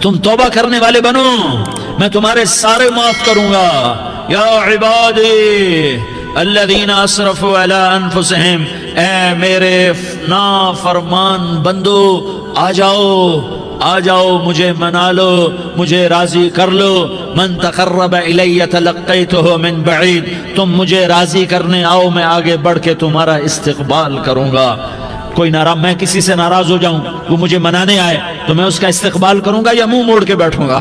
تم توبہ کرنے والے بنو، میں تمہارے سارے معاف کروں گا۔ یا عبادی الذین اسرفوا علی انفسہم، اے میرے نافرمان بندو آ جاؤ مجھے منا لو، مجھے راضی کر لو۔ من تقرب الی تلقیتہ من بعید، تم مجھے راضی کرنے آؤ، میں آگے بڑھ کے تمہارا استقبال کروں گا۔ کوئی ناراض، میں کسی سے ناراض ہو جاؤں، وہ مجھے منانے آئے تو میں اس کا استقبال کروں گا یا منہ موڑ کے بیٹھوں گا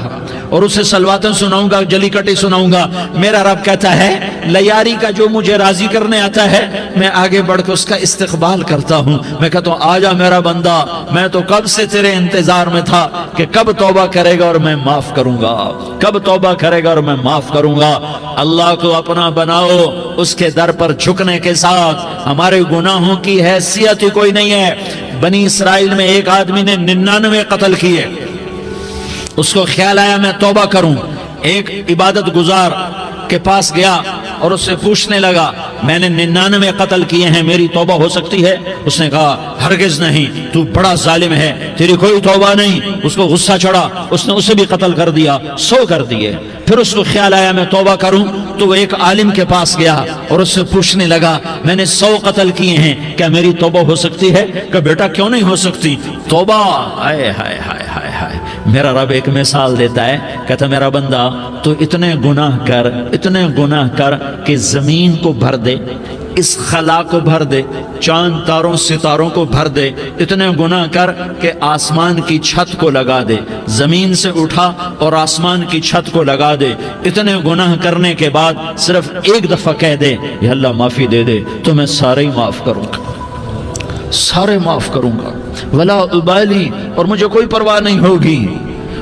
اور اسے سلواتیں سناؤں گا، جلی کٹی سناؤں گا؟ میرا رب کہتا ہے لیاری کا جو مجھے راضی کرنے آتا ہے میں آگے بڑھ کے اس کا استقبال کرتا ہوں۔ میں کہتا ہوں آجا میرا بندہ، میں تو کب سے تیرے انتظار میں تھا کہ کب توبہ کرے گا اور میں معاف کروں گا، کب توبہ کرے گا اور میں معاف کروں گا۔ اللہ کو اپنا بناؤ، اس کے در پر جھکنے کے ساتھ ہمارے گناہوں کی حیثیت ہی کوئی نہیں ہے۔ بنی اسرائیل میں ایک آدمی نے 99 قتل کیے، اس کو خیال آیا میں توبہ کروں، ایک عبادت گزار کے پاس گیا اور اس سے پوچھنے لگا میں نے 99 قتل کیے ہیں، میری توبہ ہو سکتی ہے؟ اس نے کہا ہرگز نہیں، تو بڑا ظالم ہے، تیری کوئی توبہ نہیں۔ اس کو غصہ چڑھا، اس نے اسے بھی قتل کر دیا، 100 کر دیے۔ پھر اس کو خیال آیا میں توبہ کروں، تو وہ ایک عالم کے پاس گیا اور اس سے پوچھنے لگا میں نے 100 قتل کیے ہیں، کیا میری توبہ ہو سکتی ہے؟ کہ بیٹا کیوں نہیں ہو سکتی توبہ؟ ہائے ہائے ہائے ہائے ہائے، میرا رب ایک مثال دیتا ہے، کہتا میرا بندہ تو اتنے گناہ کر کہ زمین کو بھر دے، اس خلا کو بھر دے، چاند تاروں ستاروں کو بھر دے، اتنے گناہ کر کہ آسمان کی چھت کو لگا دے، زمین سے اٹھا اور آسمان کی چھت کو لگا دے۔ اتنے گناہ کرنے کے بعد صرف ایک دفعہ کہہ دے یا اللہ معافی دے دے تو میں سارے ہی معاف کروں گا، سارے معاف کروں گا، ولا ابالی، اور مجھے کوئی پرواہ نہیں ہوگی۔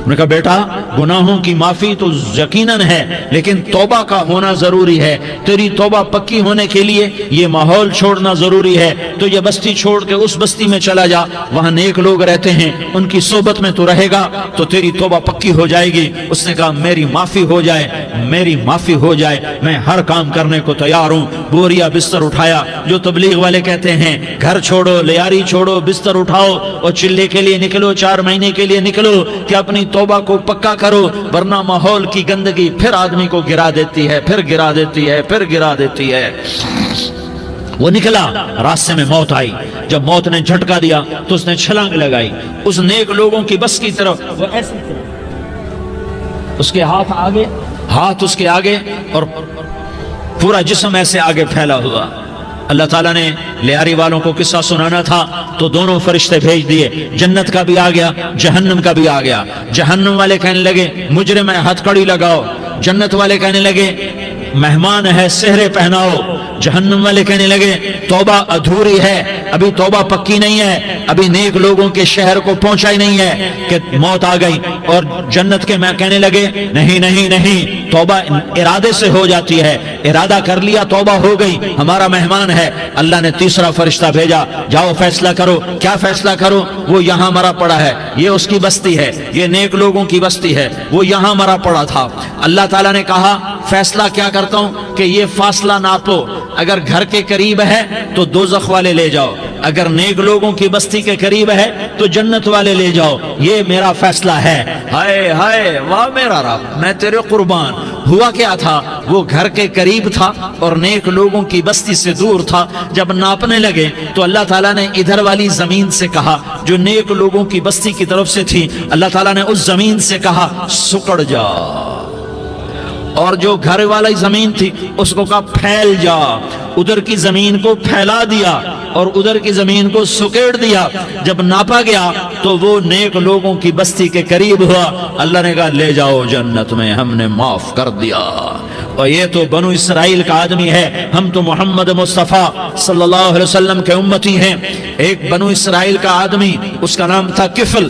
انہوں نے کہا بیٹا گناہوں کی معافی تو یقیناً ہے لیکن توبہ کا ہونا ضروری ہے، تیری توبہ پکی ہونے کے لیے یہ ماحول چھوڑنا ضروری ہے۔ تو یہ بستی چھوڑ کے اس بستی میں چلا جا، وہاں نیک لوگ رہتے ہیں، ان کی صحبت میں تو رہے گا تو تیری توبہ پکی ہو جائے گی۔ اس نے کہا میری معافی ہو جائے، میری معافی ہو جائے، میں ہر کام کرنے کو تیار ہوں۔ بوریا بستر اٹھایا، جو تبلیغ والے کہتے ہیں گھر چھوڑو، لیاری چھوڑو، بستر اٹھاؤ اور چلے کے لیے نکلو، 4 مہینے کے لیے نکلو کہ اپنی توبہ کو پکا کرو، ورنہ ماحول کی گندگی پھر آدمی کو گرا دیتی ہے، پھر گرا دیتی ہے، پھر گرا دیتی ہے۔ وہ نکلا، راستے میں موت آئی، جب موت نے جھٹکا دیا تو اس نے چھلانگ لگائی اس نیک لوگوں کی بس کی طرف، وہ ایسے اس کے ہاتھ اس کے آگے اور پورا جسم ایسے آگے پھیلا ہوا۔ اللہ تعالیٰ نے لیاری والوں کو قصہ سنانا تھا تو دونوں فرشتے بھیج دیے، جنت کا بھی آ گیا، جہنم کا بھی آ گیا۔ جہنم والے کہنے لگے مجرم ہے ہتھ کڑی لگاؤ، جنت والے کہنے لگے مہمان ہے سہرے پہناؤ۔ جہنم والے کہنے لگے توبہ ادھوری ہے، ابھی توبہ پکی نہیں ہے، ابھی نیک لوگوں کے شہر کو پہنچا ہی نہیں ہے کہ موت آ گئی۔ اور جنت کے میں کہنے لگے نہیں نہیں نہیں، توبہ ارادے سے ہو جاتی ہے، ارادہ کر لیا توبہ ہو گئی، ہمارا مہمان ہے۔ اللہ نے تیسرا فرشتہ بھیجا، جاؤ فیصلہ کرو۔ کیا فیصلہ کرو؟ وہ یہاں مرا پڑا ہے، یہ اس کی بستی ہے، یہ نیک لوگوں کی بستی ہے، وہ یہاں مرا پڑا تھا۔ اللہ تعالیٰ نے کہا فیصلہ کیا کرتا ہوں کہ یہ فاصلہ ناپو، اگر گھر کے قریب ہے تو دوزخ والے لے جاؤ، اگر نیک لوگوں کی بستی کے قریب ہے تو جنت والے لے جاؤ، یہ میرا فیصلہ ہے۔ ہائے ہائے واہ میرا رب، میں تیرے قربان۔ ہوا کیا تھا؟ وہ گھر کے قریب تھا اور نیک لوگوں کی بستی سے دور تھا۔ جب ناپنے لگے تو اللہ تعالیٰ نے ادھر والی زمین سے کہا جو نیک لوگوں کی بستی کی طرف سے تھی، اللہ تعالیٰ نے اس زمین سے کہا سکڑ جا، اور جو گھر والی زمین تھی اس کو کہا پھیل جا۔ ادھر کی زمین کو پھیلا دیا اور ادھر کی زمین کو سکیڑ دیا۔ جب ناپا گیا تو وہ نیک لوگوں کی بستی کے قریب ہوا۔ اللہ نے کہا لے جاؤ جنت میں، ہم نے معاف کر دیا۔ اور یہ تو بنو اسرائیل کا آدمی ہے، ہم تو محمد مصطفیٰ صلی اللہ علیہ وسلم کے امتی ہیں۔ ایک بنو اسرائیل کا آدمی، اس کا نام تھا کفل،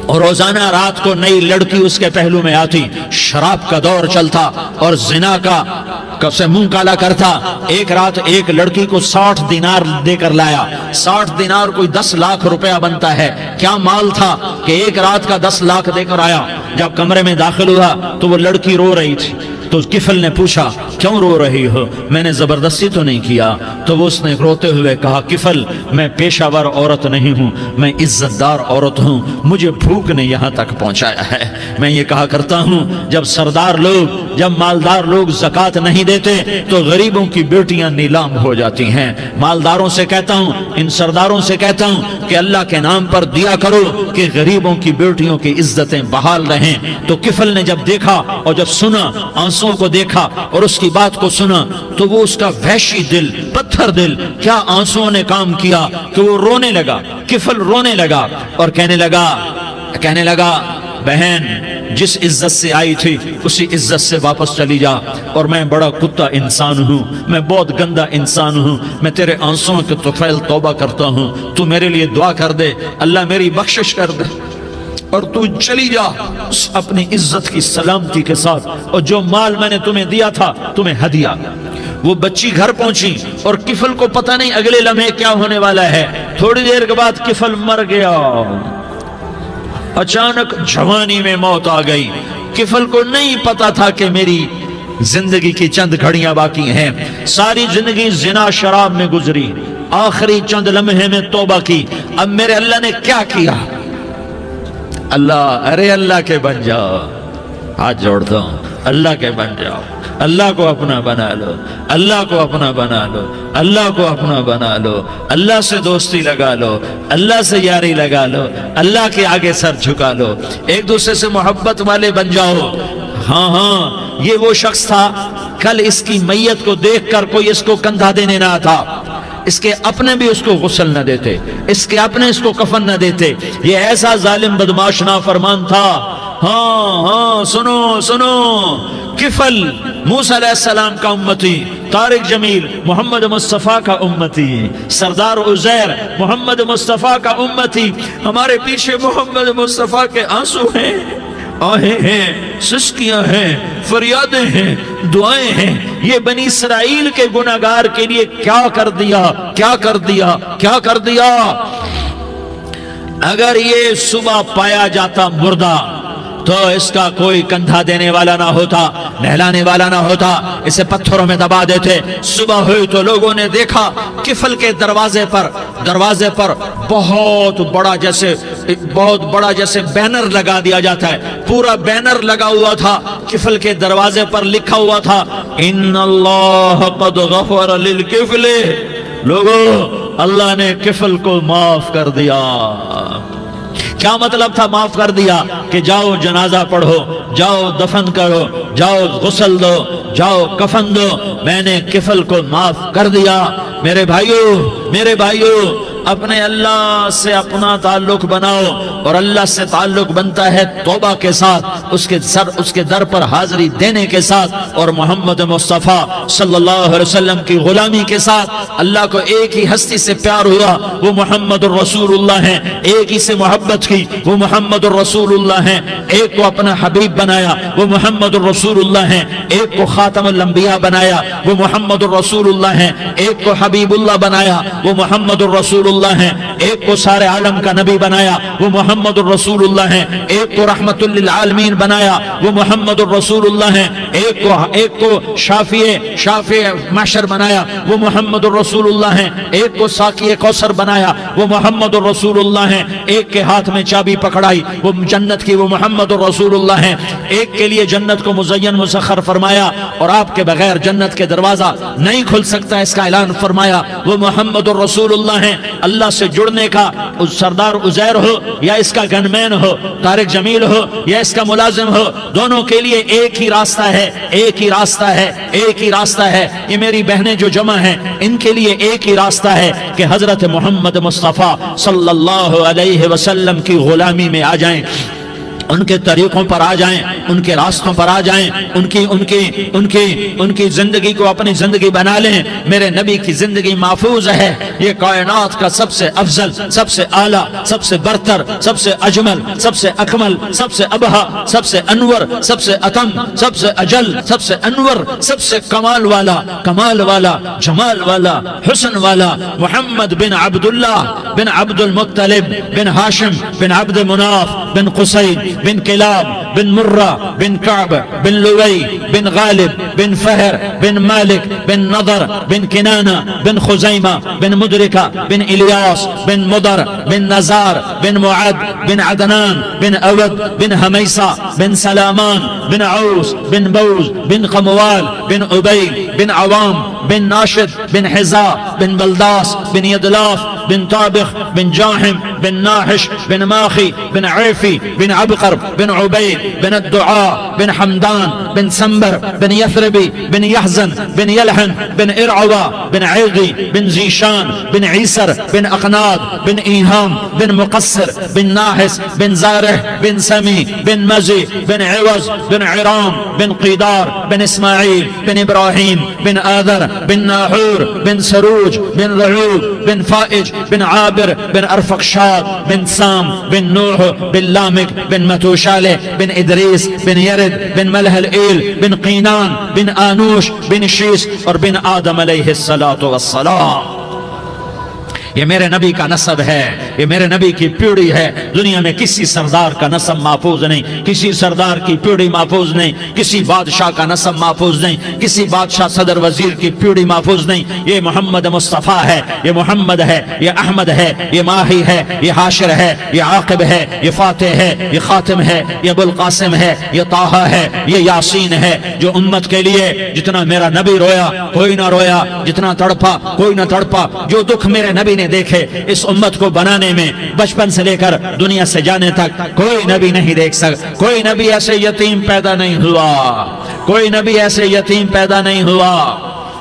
اور روزانہ رات کو نئی لڑکی اس کے پہلو میں آتی، شراب کا دور چلتا اور زنا کا سے منہ کالا کرتا۔ ایک رات ایک لڑکی کو 60 دینار دے کر لایا۔ 60 دینار کوئی 10 لاکھ روپیہ بنتا ہے۔ کیا مال تھا کہ ایک رات کا 10 لاکھ دے کر آیا۔ جب کمرے میں داخل ہوا تو وہ لڑکی رو رہی تھی، تو کفل نے پوچھا کیوں رو رہی ہو؟ میں نے زبردستی تو نہیں کیا۔ تو وہ اس نے روتے ہوئے کہا کفل میں پیشہ ور عورت نہیں ہوں، میں عزت دار عورت ہوں، مجھے بھوک نے یہاں تک پہنچایا ہے۔ میں یہ کہا کرتا ہوں جب سردار لوگ، جب مالدار لوگ زکوٰۃ نہیں دیتے تو غریبوں کی بیٹیاں نیلام ہو جاتی ہیں۔ مالداروں سے کہتا ہوں، ان سرداروں سے کہتا ہوں کہ اللہ کے نام پر دیا کرو کہ غریبوں کی بیٹیوں کی عزتیں بحال رہیں۔ تو کفل نے جب دیکھا اور جب سنا، آنسوں کو دیکھا اور اس کی بات کو سنا، تو وہ اس کا وحشی دل، پتھر دل، کیا آنسوں نے کام کیا کہ وہ رونے لگا۔ کفل رونے لگا اور کہنے لگا بہن جس عزت سے آئی تھی اسی عزت سے واپس چلی جا، اور میں بڑا کتا انسان ہوں، میں بہت گندا انسان ہوں، میں تیرے آنسوں کے طفیل توبہ کرتا ہوں، تو میرے لیے دعا کر دے، اللہ میری بخشش کر دے، اور تو چلی جا اپنی عزت کی سلامتی کے ساتھ، اور جو مال میں نے تمہیں دیا تھا تمہیں ہدیہ۔ وہ بچی گھر پہنچی اور کفل کو پتہ نہیں اگلے لمحے کیا ہونے والا ہے۔ تھوڑی دیر کے بعد کفل مر گیا، اچانک جوانی میں موت آ گئی۔ کفل کو نہیں پتا تھا کہ میری زندگی کی چند گھڑیاں باقی ہیں، ساری زندگی زنا شراب میں گزری، آخری چند لمحے میں توبہ کی۔ اب میرے اللہ نے کیا کیا؟ اللہ کے بن جاؤ، ہاتھ جوڑتا ہوں، اللہ کے بن جاؤ، اللہ کو اپنا بنا لو، اللہ کو اپنا بنا لو، اللہ کو اپنا بنا لو، اللہ سے دوستی لگا لو، اللہ سے یاری لگا لو، اللہ کے آگے سر جھکا لو، ایک دوسرے سے محبت والے بن جاؤ۔ ہاں یہ وہ شخص تھا، کل اس کی میت کو دیکھ کر کوئی اس کو کندھا دینے نہ تھا، اس کے اپنے بھی اس کو غسل نہ دیتے، اس کے اپنے اس کو کفن نہ دیتے، یہ ایسا ظالم بدماش نافرمان تھا۔ ہاں سنو، کفل موسیٰ علیہ السلام کا امتی، طارق جمیل محمد مصطفیٰ کا امتی، سردار عزیر محمد مصطفیٰ کا امتی، ہمارے پیچھے محمد مصطفیٰ کے آنسو ہیں، آہیں ہیں، سسکیاں ہیں، فریادیں ہیں، دعائیں ہیں۔ یہ بنی اسرائیل کے گناہگار کے لیے کیا کر دیا۔ اگر یہ صبح پایا جاتا مردہ تو اس کا کوئی کندھا دینے والا نہ ہوتا، نہلانے والا نہ ہوتا، اسے پتھروں میں دبا دیتے۔ صبح ہوئی تو لوگوں نے دیکھا کفل کے دروازے پر بہت بڑا جیسے بینر لگا دیا جاتا ہے، پورا بینر لگا ہوا تھا، کفل کے دروازے پر لکھا ہوا تھا ان اللہ قد غفر للکفل، لوگوں اللہ نے کفل کو معاف کر دیا۔ کیا مطلب تھا معاف کر دیا؟ کہ جاؤ جنازہ پڑھو، جاؤ دفن کرو، جاؤ غسل دو، جاؤ کفن دو، میں نے کفل کو معاف کر دیا۔ میرے بھائیو اپنے اللہ سے اپنا تعلق بناؤ، اور اللہ سے تعلق بنتا ہے توبہ کے ساتھ، اس کے در پر حاضری دینے کے ساتھ، اور محمد مصطفیٰ صلی اللہ علیہ وسلم کی غلامی کے ساتھ۔ اللہ کو ایک ہی ہستی سے پیار ہوا، وہ محمد الرسول اللہ ہیں، ایک ہی سے محبت کی، وہ محمد الرسول اللہ ہیں، ایک کو اپنا حبیب بنایا، وہ محمد الرسول اللہ ہیں، ایک کو خاتم الانبیاء بنایا، وہ محمد الرسول اللہ ہیں، ایک کو حبیب اللہ بنایا، وہ محمد الرسول اللہ ہیں، ایک کو سارے عالم کا نبی بنایا، وہ محمد الرسول اللہ ہیں، ایک کو رحمت للعالمین بنایا، وہ محمد الرسول اللہ ہیں، ایک کو شافع محشر بنایا، وہ محمد الرسول اللہ ہیں، ایک کو ساقی کوثر بنایا، وہ محمد الرسول اللہ ہیں، ایک کے ہاتھ میں چابی پکڑائی، وہ جنت کی، وہ محمد الرسول اللہ ہیں، ایک کے لیے جنت کو مزین مسخر فرمایا، اور آپ کے بغیر جنت کے دروازہ نہیں کھل سکتا، اس کا اعلان فرمایا، وہ محمد الرسول اللہ ہیں۔ اللہ سے جڑنے کا سردار عزیر ہو یا اس کا گنمین ہو، طارق جمیل ہو یا اس کا ملازم ہو، دونوں کے لیے ایک ہی راستہ ہے۔ یہ میری بہنیں جو جمع ہیں ان کے لیے ایک ہی راستہ ہے کہ حضرت محمد مصطفیٰ صلی اللہ علیہ وسلم کی غلامی میں آ جائیں، ان کے طریقوں پر آ جائیں، ان کے راستوں پر آ جائیں، ان کی زندگی کو اپنی زندگی بنا لیں۔ میرے نبی کی زندگی محفوظ ہے، یہ کائنات کا سب سے افضل، سب سے اعلیٰ، سب سے برتر، سب سے اجمل، سب سے اکمل، سب سے ابہا، سب سے انور، سب سے اتم، سب سے اجل، سب سے انور، سب سے کمال والا، جمال والا، حسن والا، محمد بن عبداللہ بن عبد المطلب بن ہاشم بن عبد مناف بن قصی بن کلاب بن مرہ بن کعب بن لوی بن غالب بن فہر بن مالک بن نضر بن کنانہ بن خزیمہ بن مدرکہ بن الیاس بن مدر بن نزار بن معد بن عدنان بن اود بن حمیسہ بن سلامان بن عوس بن بوز بن قموال بن عبید بن عوام بن ناشد بن حزا بن بلداس بن یدلاف بن طابخ بن جاحم بن ناحش بن ماخی بن عیفی بن عبقر بن عبید بن الدعاء بن حمدان بن سنبر بن یثربی بن یحزن بن یلحن بن ارعوا بن عیغی بن زیشان بن عیسر بن اقناد بن ایہام بن مقصر بن ناحس بن زارح بن سمی بن مزی بن عوض بن عرام بن قیدار بن اسماعیل بن ابراہیم بن آذر بن ناحور بن سروج بن رعوب بن فائج بن عابر بن ارفقشاد بن سام بن نوح بن لامک بن متوشالہ بن ادریس بن یرد بن ملح الایل بن قینان بن آنوش بن شیس اور بن آدم علیہ السلام۔ یہ میرے نبی کا نسب ہے، یہ میرے نبی کی پیڑھی ہے۔ دنیا میں کسی سردار کا نسب محفوظ نہیں، کسی سردار کی پیڑھی محفوظ نہیں، کسی بادشاہ کا نسب محفوظ نہیں، کسی بادشاہ صدر وزیر کی پیڑھی محفوظ نہیں۔ یہ محمد مصطفیٰ ہے، یہ محمد ہے، یہ احمد ہے، یہ ماہی ہے، یہ حاشر ہے، یہ عاقب ہے، یہ فاتح ہے، یہ خاتم ہے، یہ ابو القاسم ہے، یہ طٰہٰ ہے، یہ یاسین ہے۔ جو امت کے لیے جتنا میرا نبی رویا کوئی نہ رویا، جتنا تڑپا کوئی نہ تڑپا، جو دکھ میرے نبی نے دیکھے اس امت کو بنانے میں، بچپن سے لے کر دنیا سے جانے تک کوئی نبی نہیں دیکھ سکتا۔ کوئی نبی ایسے یتیم پیدا نہیں ہوا، کوئی نبی ایسے یتیم پیدا نہیں ہوا،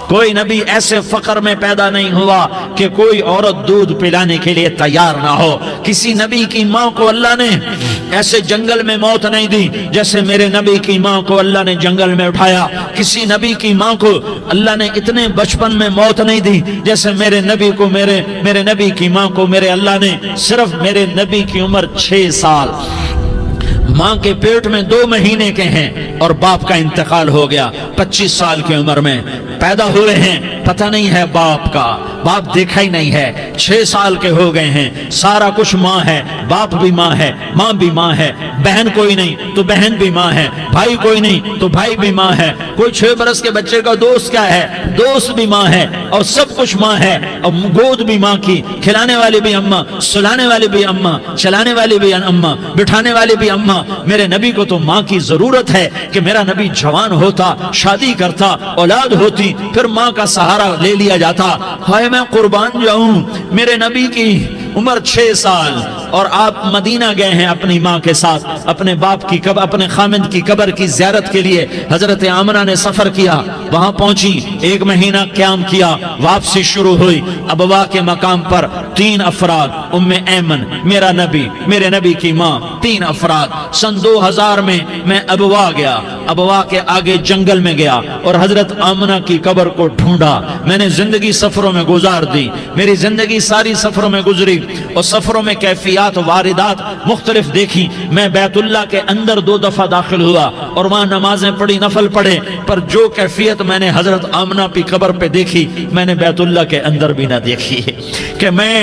کوئی نبی ایسے فقر میں پیدا نہیں ہوا کہ کوئی عورت دودھ پلانے کے لیے تیار نہ ہو۔ کسی نبی کی ماں کو اللہ نے ایسے جنگل میں موت نہیں دی جیسے میرے نبی کی ماں کو اللہ نے جنگل میں اٹھایا۔ کسی نبی کی ماں کو اللہ نے اتنے بچپن میں موت نہیں دی جیسے میرے نبی کو میرے نبی کی ماں کو میرے اللہ نے صرف میرے نبی کی عمر 6 سال، ماں کے پیٹ میں 2 مہینے کے ہیں اور باپ کا انتقال ہو گیا 25 سال کی عمر میں پیدا ہوئے ہیں، پتہ نہیں ہے باپ کا، باپ دیکھا ہی نہیں ہے، 6 سال کے ہو گئے ہیں، سارا کچھ ماں ہے، باپ بھی ماں ہے، ماں بھی ماں ہے، بہن کوئی نہیں تو بہن بھی ماں ہے، بھائی کوئی نہیں تو بھائی بھی ماں ہے، کوئی 6 برس کے بچے کا دوست کیا ہے، دوست بھی ماں ہے، اور سب کچھ ماں ہے، اور گود بھی ماں کی، کھلانے والی بھی اماں، سلانے والی بھی اماں، چلانے والی بھی اماں، بٹھانے والی بھی اماں۔ میرے نبی کو تو ماں کی ضرورت ہے کہ میرا نبی جوان ہوتا، شادی کرتا، اولاد ہوتی، پھر ماں کا سہارا لے لیا جاتا۔ ہائے میں قربان جاؤں، میرے نبی کی عمر 6 سال اور آپ مدینہ گئے ہیں اپنی ماں کے ساتھ، اپنے باپ کی اپنے خامند کی قبر کی زیارت کے لیے۔ حضرت آمنہ نے سفر کیا، وہاں پہنچی، 1 مہینہ قیام کیا، واپسی شروع ہوئی۔ ابوا کے مقام پر 3 افراد، ام ایمن، میرا نبی، میرے نبی کی ماں، 3 افراد۔ سن 2000 میں ابوا گیا، ابوا کے آگے جنگل میں گیا اور حضرت آمنہ کی قبر کو ڈھونڈا۔ میں نے زندگی سفروں میں گزار دی، میری زندگی ساری سفروں میں گزری، اور سفروں میں کیفیات واردات مختلف دیکھی۔ میں بیت اللہ کے اندر 2 دفعہ داخل ہوا اور وہاں نمازیں پڑھی، نفل پڑھے، پر جو کیفیت میں نے حضرت آمنہ کی قبر پہ دیکھی میں نے بیت اللہ کے اندر بھی نہ دیکھی کہ میں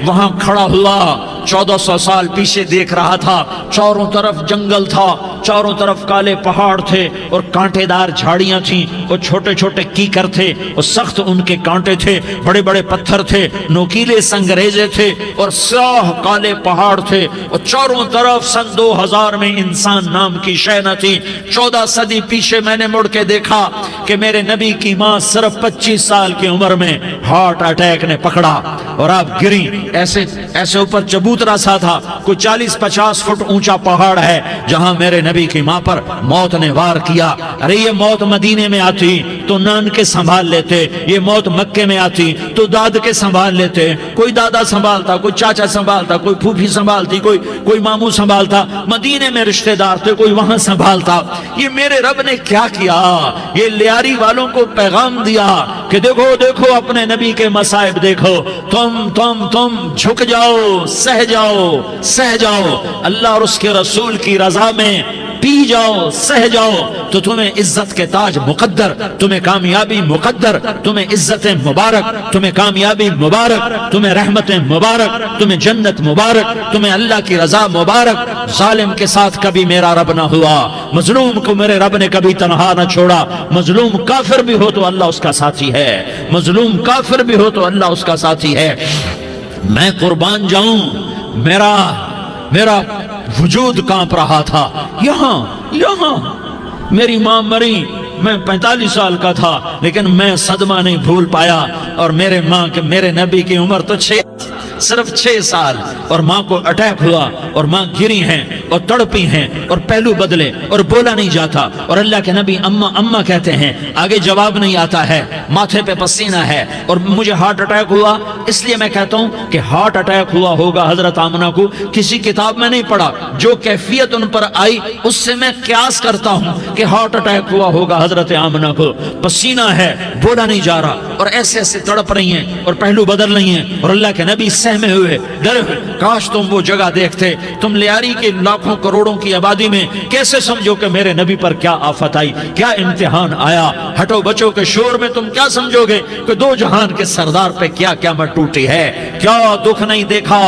وہاں کھڑا ہوا 1400 سال پیچھے دیکھ رہا تھا، چاروں طرف جنگل تھا، چاروں طرف کالے پہاڑ تھے اور کانٹے دار جھاڑیاں تھیں، اور چھوٹے چھوٹے کیکر تھے اور سخت ان کے کانٹے تھے، بڑے بڑے پتھر تھے، نوکیلے سنگریزے تھے اور سیاہ کالے پہاڑ تھے، اور چاروں طرف سن 2000 میں انسان نام کی شے نہ تھی۔ 14 صدی پیچھے میں نے مڑ کے دیکھا کہ میرے نبی کی ماں صرف 25 سال کی عمر میں ہارٹ اٹیک نے پکڑا اور آپ گری، ایسے اوپر چبوترا سا تھا، کوئی 40-50 فٹ اونچا پہاڑ ہے جہاں میرے نبی کی ماں پر موت نے وار کیا۔ ارے یہ موت مدینے میں آتی تو نان کے سنبھال لیتے، یہ موت مکے میں آتی تو داد کے سنبھال لیتے، کوئی دادا سنبھالتا، کوئی چاچا سنبھالتا، کوئی پھوپھی سنبھالتی، کوئی ماموں سنبھالتا، مدینے میں رشتہ دار تھے، کوئی وہاں سنبھالتا۔ یہ میرے رب نے کیا کیا؟ یہ لیاری والوں کو پیغام دیا کہ دیکھو دیکھو اپنے نبی کے مصائب دیکھو، تم جھک جاؤ، سہ جاؤ، اللہ اور اس کے رسول کی رضا میں پی جاؤ سہ جاؤ تو تمہیں عزت کے تاج مقدر، تمہیں کامیابی مقدر، تمہیں عزت مبارک، تمہیں کامیابی مبارک، تمہیں رحمت مبارک، تمہیں جنت مبارک، تمہیں اللہ کی رضا مبارک۔ ظالم کے ساتھ کبھی میرا رب نہ ہوا، مظلوم کو میرے رب نے کبھی تنہا نہ چھوڑا۔ مظلوم کافر بھی ہو تو اللہ اس کا ساتھی ہے، مظلوم کافر بھی ہو تو اللہ اس کا ساتھی ہے۔ میں قربان جاؤں، میرا وجود کانپ رہا تھا۔ یہاں میری ماں مری، میں 45 سال کا تھا، لیکن میں صدمہ نہیں بھول پایا۔ اور میرے نبی کی عمر تو صرف 6 سال، اور ماں کو اٹیک ہوا اور ماں گری ہیں اور تڑپی ہیں اور پہلو بدلے اور بولا نہیں جاتا، اور اللہ کے نبی اماں اماں کہتے ہیں، آگے جواب نہیں آتا ہے، ماتھے پہ پسینہ ہے، اور مجھے ہارٹ اٹیک ہوا۔ اس لیے میں کہتا ہوں کہ ہارٹ اٹیک ہوا ہوگا حضرت آمنہ کو، کسی کتاب میں نہیں پڑھا، جو کیفیت ان پر آئی اس سے میں قیاس کرتا ہوں کہ ہارٹ اٹیک ہوا ہوگا حضرت آمنہ کو۔ پسینہ ہے، بولا نہیں جا رہا، اور ایسے ایسے تڑپ رہی ہیں اور پہلو بدل رہی ہیں، اور اللہ کے نبی سہمے ہوئے ڈرے ہوئے۔ کاش تم وہ جگہ دیکھتے، تم لیاری کے لاکھوں کروڑوں کی آبادی میں کیسے سمجھو کہ میرے نبی پر کیا آفت آئی، کیا امتحان آیا۔ ہٹو بچوں کے شور میں تم کیا سمجھو گے کہ دو جہان کے سردار پہ کیا قیامت ٹوٹی ہے۔ کیا دکھ نہیں دیکھا،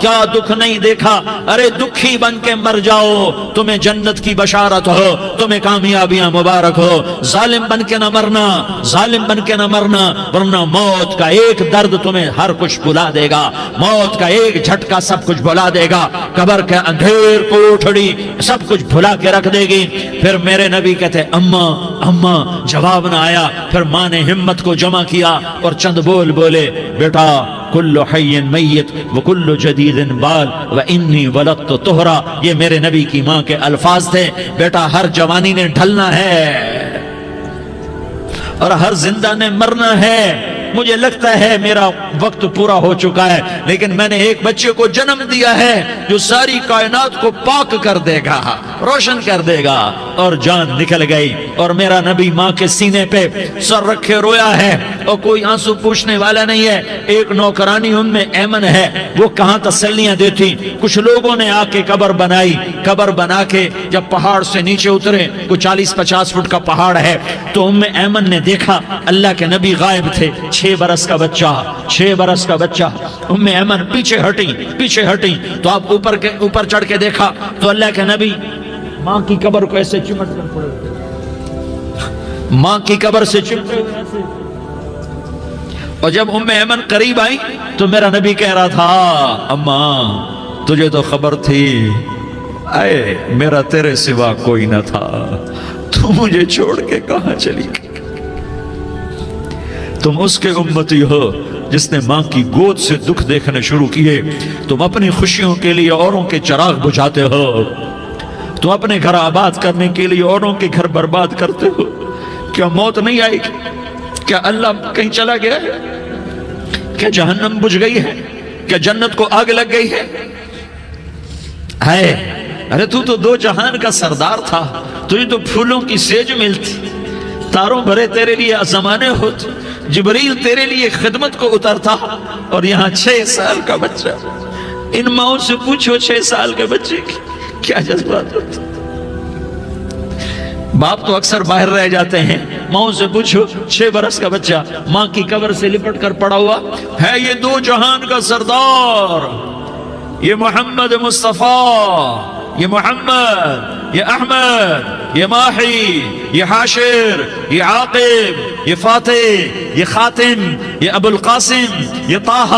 کیا دکھ نہیں دیکھا۔ ارے دکھی بن کے مر جاؤ، تمہیں جنت کی بشارت ہو، تمہیں کامیابیاں مبارک ہو۔ ظالم بن کے نہ مرنا، ظالم بن کے نہ مرنا، ورنہ موت کا ایک درد تمہیں ہر کچھ بھلا دے گا، موت کا ایک جھٹکا سب کچھ بھلا دے گا، قبر کے اندھیر کوٹھڑی سب کچھ بھلا کے رکھ دے گی۔ پھر میرے نبی کہتے اماں اماں، جواب نہ آیا۔ پھر ماں نے ہمت کو جمع کیا اور چند بول بولے، بیٹا کل حی میت وکل جدید بال وانی ولدت طہرا۔ یہ میرے نبی کی ماں کے الفاظ تھے، بیٹا ہر جوانی نے ڈھلنا ہے اور ہر زندہ نے مرنا ہے۔ مجھے لگتا ہے میرا وقت پورا ہو چکا ہے، لیکن میں نے ایک بچے کو جنم دیا ہے جو ساری کائنات کو پاک کر دے گا، روشن کر دے گا۔ اور جان نکل گئی، اور میرا نبی ماں کے سینے پہ سر رکھے رویا ہے، اور کوئی آنسو پوچھنے والا نہیں ہے۔ ایک نوکرانی ان میں ایمن ہے، وہ کہاں تسلیاں دیتی۔ کچھ لوگوں نے آ کے قبر بنائی، قبر بنا کے جب پہاڑ سے نیچے اترے، کوئی 40-50 فٹ کا پہاڑ ہے، تو ایمن نے دیکھا اللہ کے نبی غائب تھے۔ 6 برس کا بچہ، ایمن پیچھے ہٹی تو آپ اوپر چڑھ کے دیکھا تو اللہ کے نبی ماں کی قبر کو ایسے چمٹ کر پڑے، ماں کی قبر سے چمٹے ہوئے ایسے۔ اور جب ایمن قریب آئی تو میرا نبی کہہ رہا تھا، اماں تجھے تو خبر تھی، اے میرا تیرے سوا کوئی نہ تھا، تو مجھے چھوڑ کے کہاں چلی گئی۔ تم اس کے امتی ہو جس نے ماں کی گود سے دکھ دیکھنے شروع کیے۔ تم اپنی خوشیوں کے لیے اوروں کے چراغ بجھاتے ہو، تم اپنے گھر آباد کرنے کے لیے اوروں کے گھر برباد کرتے ہو۔ کیا موت نہیں آئے گی؟ کیا اللہ کہیں چلا گیا ہے؟ کیا جہنم بجھ گئی ہے؟ کیا جنت کو آگ لگ گئی ہے؟ ارے تو 2 جہان کا سردار تھا، تجھے تو پھولوں کی سیج ملتی، تاروں بھرے تیرے لیے زمانے ہوتے، جبریل تیرے لیے خدمت کو اترتا، اور یہاں 6 سال کا بچہ۔ ان ماؤں سے پوچھو 6 سال کے بچے کی کیا جذبات ہوتے۔ باپ تو اکثر باہر رہ جاتے ہیں، ماؤں سے پوچھو 6 برس کا بچہ ماں کی قبر سے لپٹ کر پڑا ہوا ہے۔ یہ 2 جہان کا سردار، یہ محمد مصطفیٰ، یہ محمد، یہ احمد، یہ ماہی، یہ حاشر، یہ عاقب، یہ فاتح، یہ خاتم، یہ ابو القاسم، یہ طہ،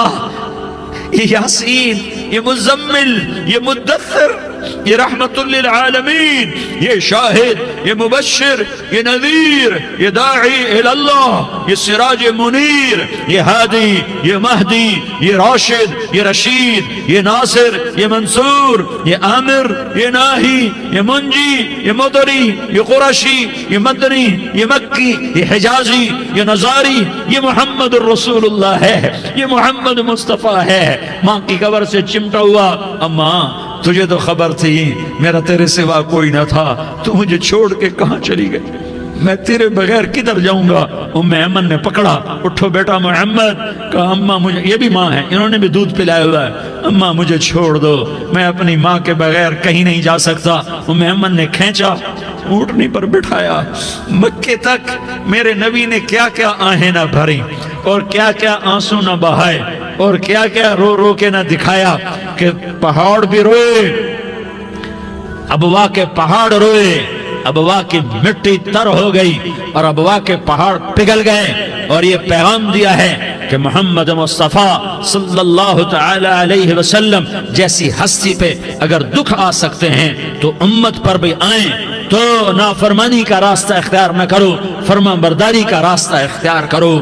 یہ یاسین، یہ مزمل، یہ مدثر، یہ رحمت للعالمین، یہ شاہد، یہ مبشر، یہ نذیر، یہ داعی الاللہ، یہ سراج منیر، یہ ہادی، یہ مہدی، یہ راشد، یہ رشید، یہ ناصر، یہ منصور، یہ عامر، یہ ناہی، یہ منجی، یہ مدری، یہ قرشی، یہ مدنی، یہ مکی، یہ حجازی، یہ نظاری، یہ محمد الرسول اللہ ہے، یہ محمد مصطفیٰ ہے۔ ماں کی قبر سے چمٹا ہوا، اماں تجھے تو خبر تھی میرا تیرے سوا کوئی نہ تھا، تو مجھے چھوڑ کے کہاں چلی گئی۔ میں تیرے بغیر کدھر جاؤں گا؟ ام ایمن نے پکڑا، اٹھو بیٹا محمد، کہا اماں مجھے، یہ بھی ماں ہے، انہوں نے بھی دودھ پلایا ہوا ہے، اماں مجھے چھوڑ دو، میں اپنی ماں کے بغیر کہیں نہیں جا سکتا۔ ام ایمن نے کھینچا، اونٹنی پر بٹھایا، مکے تک میرے نبی نے کیا کیا آہیں نہ بھری اور کیا کیا آنسو نہ بہائے اور کیا کیا رو رو کے نہ دکھایا کہ پہاڑ بھی روئے، ابوا کے پہاڑ روئے، ابوا کی مٹی تر ہو گئی اور ابوا کے پہاڑ پگھل گئے، اور یہ پیغام دیا ہے کہ محمد مصطفیٰ صلی اللہ تعالی علیہ وسلم جیسی ہستی پہ اگر دکھ آ سکتے ہیں تو امت پر بھی آئیں، تو نافرمانی کا راستہ اختیار نہ کرو، فرما برداری کا راستہ اختیار کرو۔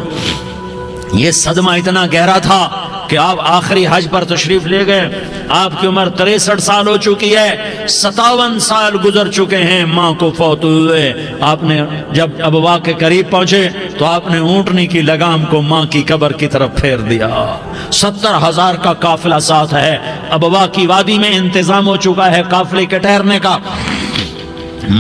یہ صدمہ اتنا گہرا تھا کہ آپ آخری حج پر تشریف لے گئے، آپ کی عمر 63 سال ہو چکی ہے، 57 سال گزر چکے ہیں ماں کو فوت ہوئے۔ آپ نے جب ابوا کے قریب پہنچے تو آپ نے اونٹنی کی لگام کو ماں کی قبر کی طرف پھیر دیا۔ 70,000 کا قافلہ ساتھ ہے، ابوا کی وادی میں انتظام ہو چکا ہے قافلے کے ٹھہرنے کا۔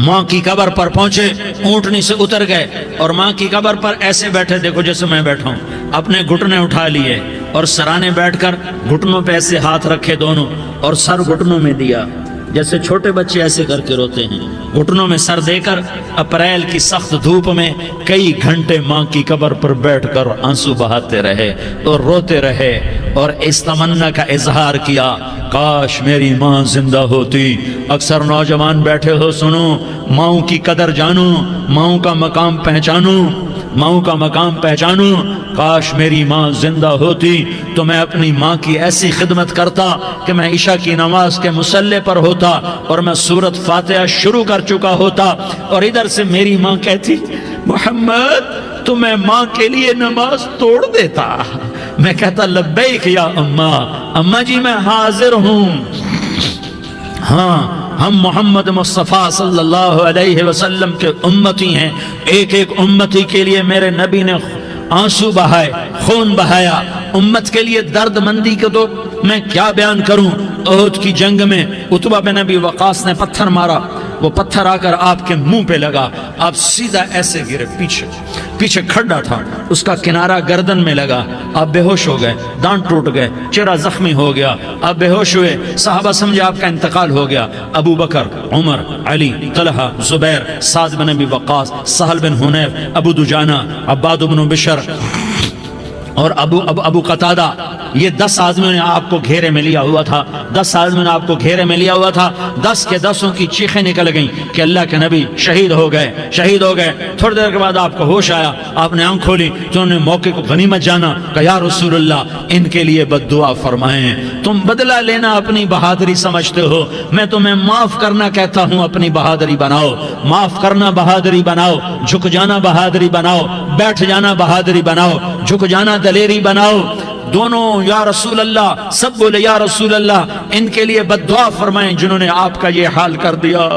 ماں کی قبر پر پہنچے، اونٹنی سے اتر گئے اور ماں کی قبر پر ایسے بیٹھے، دیکھو جیسے میں بیٹھا ہوں، اپنے گھٹنے اٹھا لیے اور سرانے بیٹھ کر گھٹنوں پہ ایسے ہاتھ رکھے دونوں اور سر گھٹنوں میں دیا، جیسے چھوٹے بچے ایسے کر کے روتے ہیں، گھٹنوں میں سر دے کر اپریل کی سخت دھوپ میں کئی گھنٹے ماں کی قبر پر بیٹھ کر آنسو بہاتے رہے اور روتے رہے اور اس تمنا کا اظہار کیا، کاش میری ماں زندہ ہوتی۔ اکثر نوجوان بیٹھے ہو، سنو، ماؤں کی قدر جانو، ماؤں کا مقام پہچانو، ماؤں کا مقام پہچانو۔ کاش میری ماں زندہ ہوتی تو میں اپنی ماں کی ایسی خدمت کرتا کہ میں عشاء کی نماز کے مصلی پر ہوتا اور میں سورۃ فاتحہ شروع کر چکا ہوتا، اور ادھر سے میری ماں کہتی محمد تو میں ماں کے لیے نماز توڑ دیتا، میں کہتا لبیک یا اماں، اماں جی میں حاضر ہوں۔ ہاں، ہم محمد مصطفیٰ صلی اللہ علیہ وسلم کے امتی ہیں، ایک ایک امتی کے لیے میرے نبی نے آنسو بہائے، خون بہایا، امت کے لیے درد مندی کو تو میں کیا بیان کروں۔ احد کی جنگ میں عتبہ بن ابی وقاص نے پتھر مارا، وہ پتھر آ کر آپ کے منہ پہ لگا، آپ سیدھا ایسے گرے، پیچھے کھڈا تھا، اس کا کنارہ گردن میں لگا، آپ بے ہوش ہو گئے، دانت ٹوٹ گئے، چہرہ زخمی ہو گیا، آپ بے ہوش ہوئے، صحابہ سمجھے آپ کا انتقال ہو گیا۔ ابو بکر، عمر، علی، طلحہ، زبیر، سعد بن ابی وقاص، سہل بن حنیف، ابو دجانہ، عباد بن بشر اور ابو قتادہ، یہ 10 آدمیوں نے آپ کو گھیرے میں لیا ہوا تھا، 10 آدمیوں نے آپ کو گھیرے میں لیا ہوا تھا، 10 کے 10 کی چیخیں نکل گئیں کہ اللہ کے نبی شہید ہو گئے، شہید ہو گئے۔ تھوڑی دیر کے بعد آپ کو ہوش آیا، آپ نے آنکھ کھولی تو انہوں نے موقع کو غنیمت جانا، کہ یا رسول اللہ ان کے لیے بد دعا فرمائیں، تم بدلہ لینا اپنی بہادری سمجھتے ہو، میں تمہیں معاف کرنا کہتا ہوں، اپنی بہادری بناؤ، معاف کرنا بہادری بناؤ، جھک جانا بہادری بناؤ، بیٹھ جانا بہادری بناؤ، جھک جانا دلیری بناؤ۔ دونوں یا رسول اللہ، سب بولے یا رسول اللہ، ان کے لیے بد دعا فرمائیں جنہوں نے آپ کا یہ حال کر دیا۔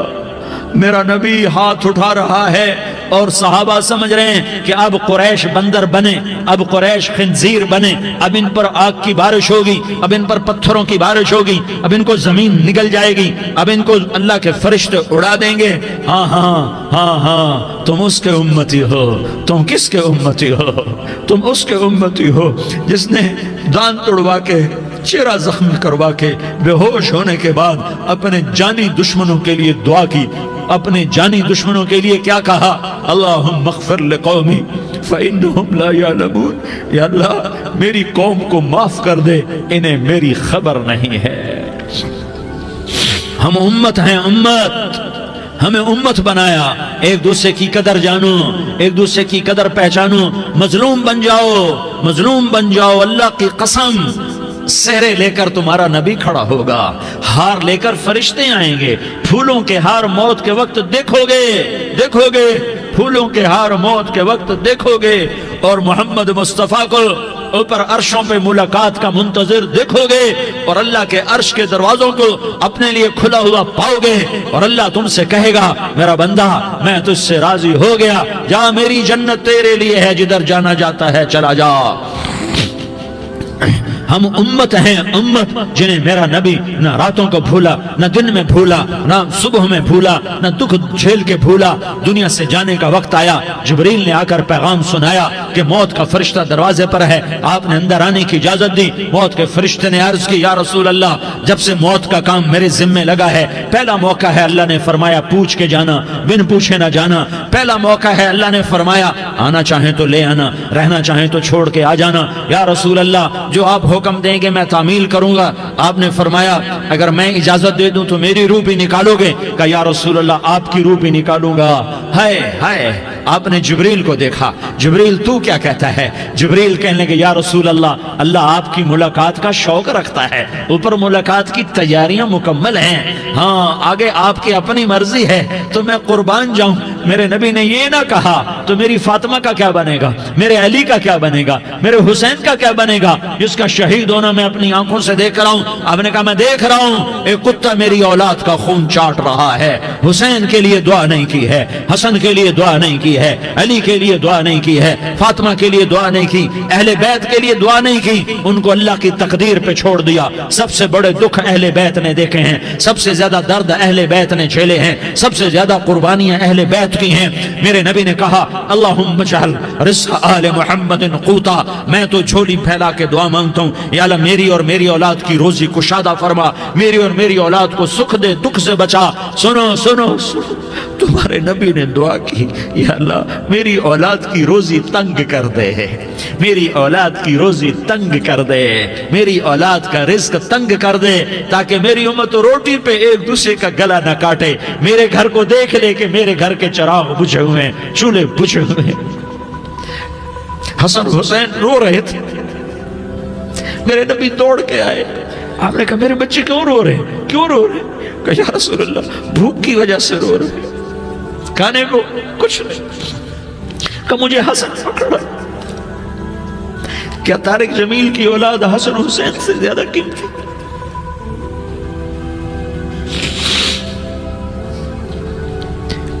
میرا نبی ہاتھ اٹھا رہا ہے اور صحابہ سمجھ رہے ہیں کہ اب قریش بندر بنے، اب قریش خنزیر بنے، اب ان پر آگ کی بارش ہوگی، اب ان پر پتھروں کی بارش ہوگی، اب ان کو زمین نگل جائے گی، اب ان کو اللہ کے فرشتے اڑا دیں گے۔ ہاں ہاں ہاں ہاں، تم اس کے امتی ہو، تم کس کے امتی ہو؟ تم اس کے امتی ہو جس نے دان توڑوا کے، چہرہ زخمی کروا کے، بے ہوش ہونے کے بعد اپنے جانی دشمنوں کے لیے دعا کی، اپنے جانی دشمنوں کے لیے کیا کہا؟ اللہم اغفر لقومی فإنہم لا یعلمون، یا اللہ میری قوم کو معاف کر دے، انہیں میری خبر نہیں ہے۔ ہم امت ہیں، امت، ہمیں امت بنایا، ایک دوسرے کی قدر جانو، ایک دوسرے کی قدر پہچانو، مظلوم بن جاؤ، مظلوم بن جاؤ، اللہ کی قسم سہرے لے کر تمہارا نبی کھڑا ہوگا، ہار لے کر فرشتے آئیں گے، پھولوں کے ہار موت کے وقت دیکھو گے، دیکھو گے، پھولوں کے ہار موت کے وقت دیکھو گے، اور محمد مصطفیٰ کو اوپر عرشوں پہ ملاقات کا منتظر دیکھو گے، اور اللہ کے عرش کے دروازوں کو اپنے لیے کھلا ہوا پاؤ گے، اور اللہ تم سے کہے گا میرا بندہ میں تجھ سے راضی ہو گیا، جا میری جنت تیرے لیے ہے، جدھر جانا جاتا ہے چلا جا۔ ہم امت ہیں، امت جنہیں میرا نبی نہ راتوں کو بھولا، نہ دن میں بھولا، نہ صبح میں بھولا، نہ دکھ جھیل کے بھولا۔ دنیا سے جانے کا وقت آیا، جبریل نے آ کر پیغام سنایا کہ موت کا فرشتہ دروازے پر ہے، آپ نے اندر آنے کی اجازت دی۔ موت کے فرشتے نے عرض کی، یا رسول اللہ، جب سے موت کا کام میرے ذمہ لگا ہے، پہلا موقع ہے، اللہ نے فرمایا پوچھ کے جانا، بن پوچھے نہ جانا۔ پہلا موقع ہے، اللہ نے فرمایا آنا چاہیں تو لے آنا، رہنا چاہیں تو چھوڑ کے آ جانا۔ یا رسول اللہ، جو آپ حکم دیں گے میں تعمیل کروں گا۔ آپ نے فرمایا اگر میں اجازت دے دوں تو میری روح بھی نکالو گے؟ کہا یا رسول اللہ، آپ کی روح بھی نکالوں گا۔ ہائے ہائے، آپ نے جبریل کو دیکھا، جبریل تو کیا کہتا ہے؟ جبریل کہنے لگے یا رسول اللہ، اللہ آپ کی ملاقات کا شوق رکھتا ہے، اوپر ملاقات کی تیاریاں مکمل ہیں، ہاں آگے آپ کی اپنی مرضی ہے تو میں قربان جاؤں۔ میرے نبی نے یہ نہ کہا تو میری فاطمہ کا کیا بنے گا، میرے علی کا کیا بنے گا، میرے حسین کا کیا بنے گا، جس کا شہید ہونا میں اپنی آنکھوں سے دیکھ رہا ہوں۔ آپ نے کہا میں دیکھ رہا ہوں، ایک کتا میری اولاد کا خون چاٹ رہا ہے۔ حسین کے لیے دعا نہیں کی ہے، حسن کے لیے دعا نہیں کی ہے، علی کے لیے دعا نہیں کی ہے، فاطمہ کے لیے دعا نہیں کی، اہل بیت کے لیے دعا نہیں کی، ان کو اللہ کی تقدیر پہ چھوڑ دیا۔ سب سے بڑے دکھ اہل بیت نے دیکھے ہیں، سب سے زیادہ درد اہل بیت نے جھیلے ہیں، سب سے زیادہ قربانیاں اہل بیت کی ہیں۔ میرے نبی نے کہا اللہم اجعل رزق آل محمد قوتا، میں تو جھولی پھیلا کے دعا مانگتا ہوں، یا اللہ میری اور میری اولاد کی روزی کشادہ فرما، میری اور میری اولاد کو سکھ دے، دکھ سے بچا۔ سنو سنو سنو، تمہارے نبی نے دعا کی، یا اللہ میری اولاد کی روزی تنگ کر دے، میری اولاد کی روزی تنگ کر دے، میری اولاد کا رزق تنگ کر دے، تاکہ میری امت روٹی پہ ایک دوسرے کا گلا نہ کاٹے، میرے گھر کو دیکھ لے کہ میرے گھر کے چراغ بجھے ہوئے ہیں، چولہے بجھے ہوئے ہیں۔ حسن حسین رو رہے تھے، میرے نبی دوڑ کے آئے، آپ نے کہا میرے بچے کیوں رو رہے ہیں، کیوں رو رہے ہیں؟ کہا یا رسول اللہ بھوک کی وجہ سے رو رہے ہیں، کھانے کو کچھ نہیں۔ کہ مجھے حسن پکڑا۔ کیا طارق جمیل کی اولاد حسن حسین سے زیادہ قیمتی؟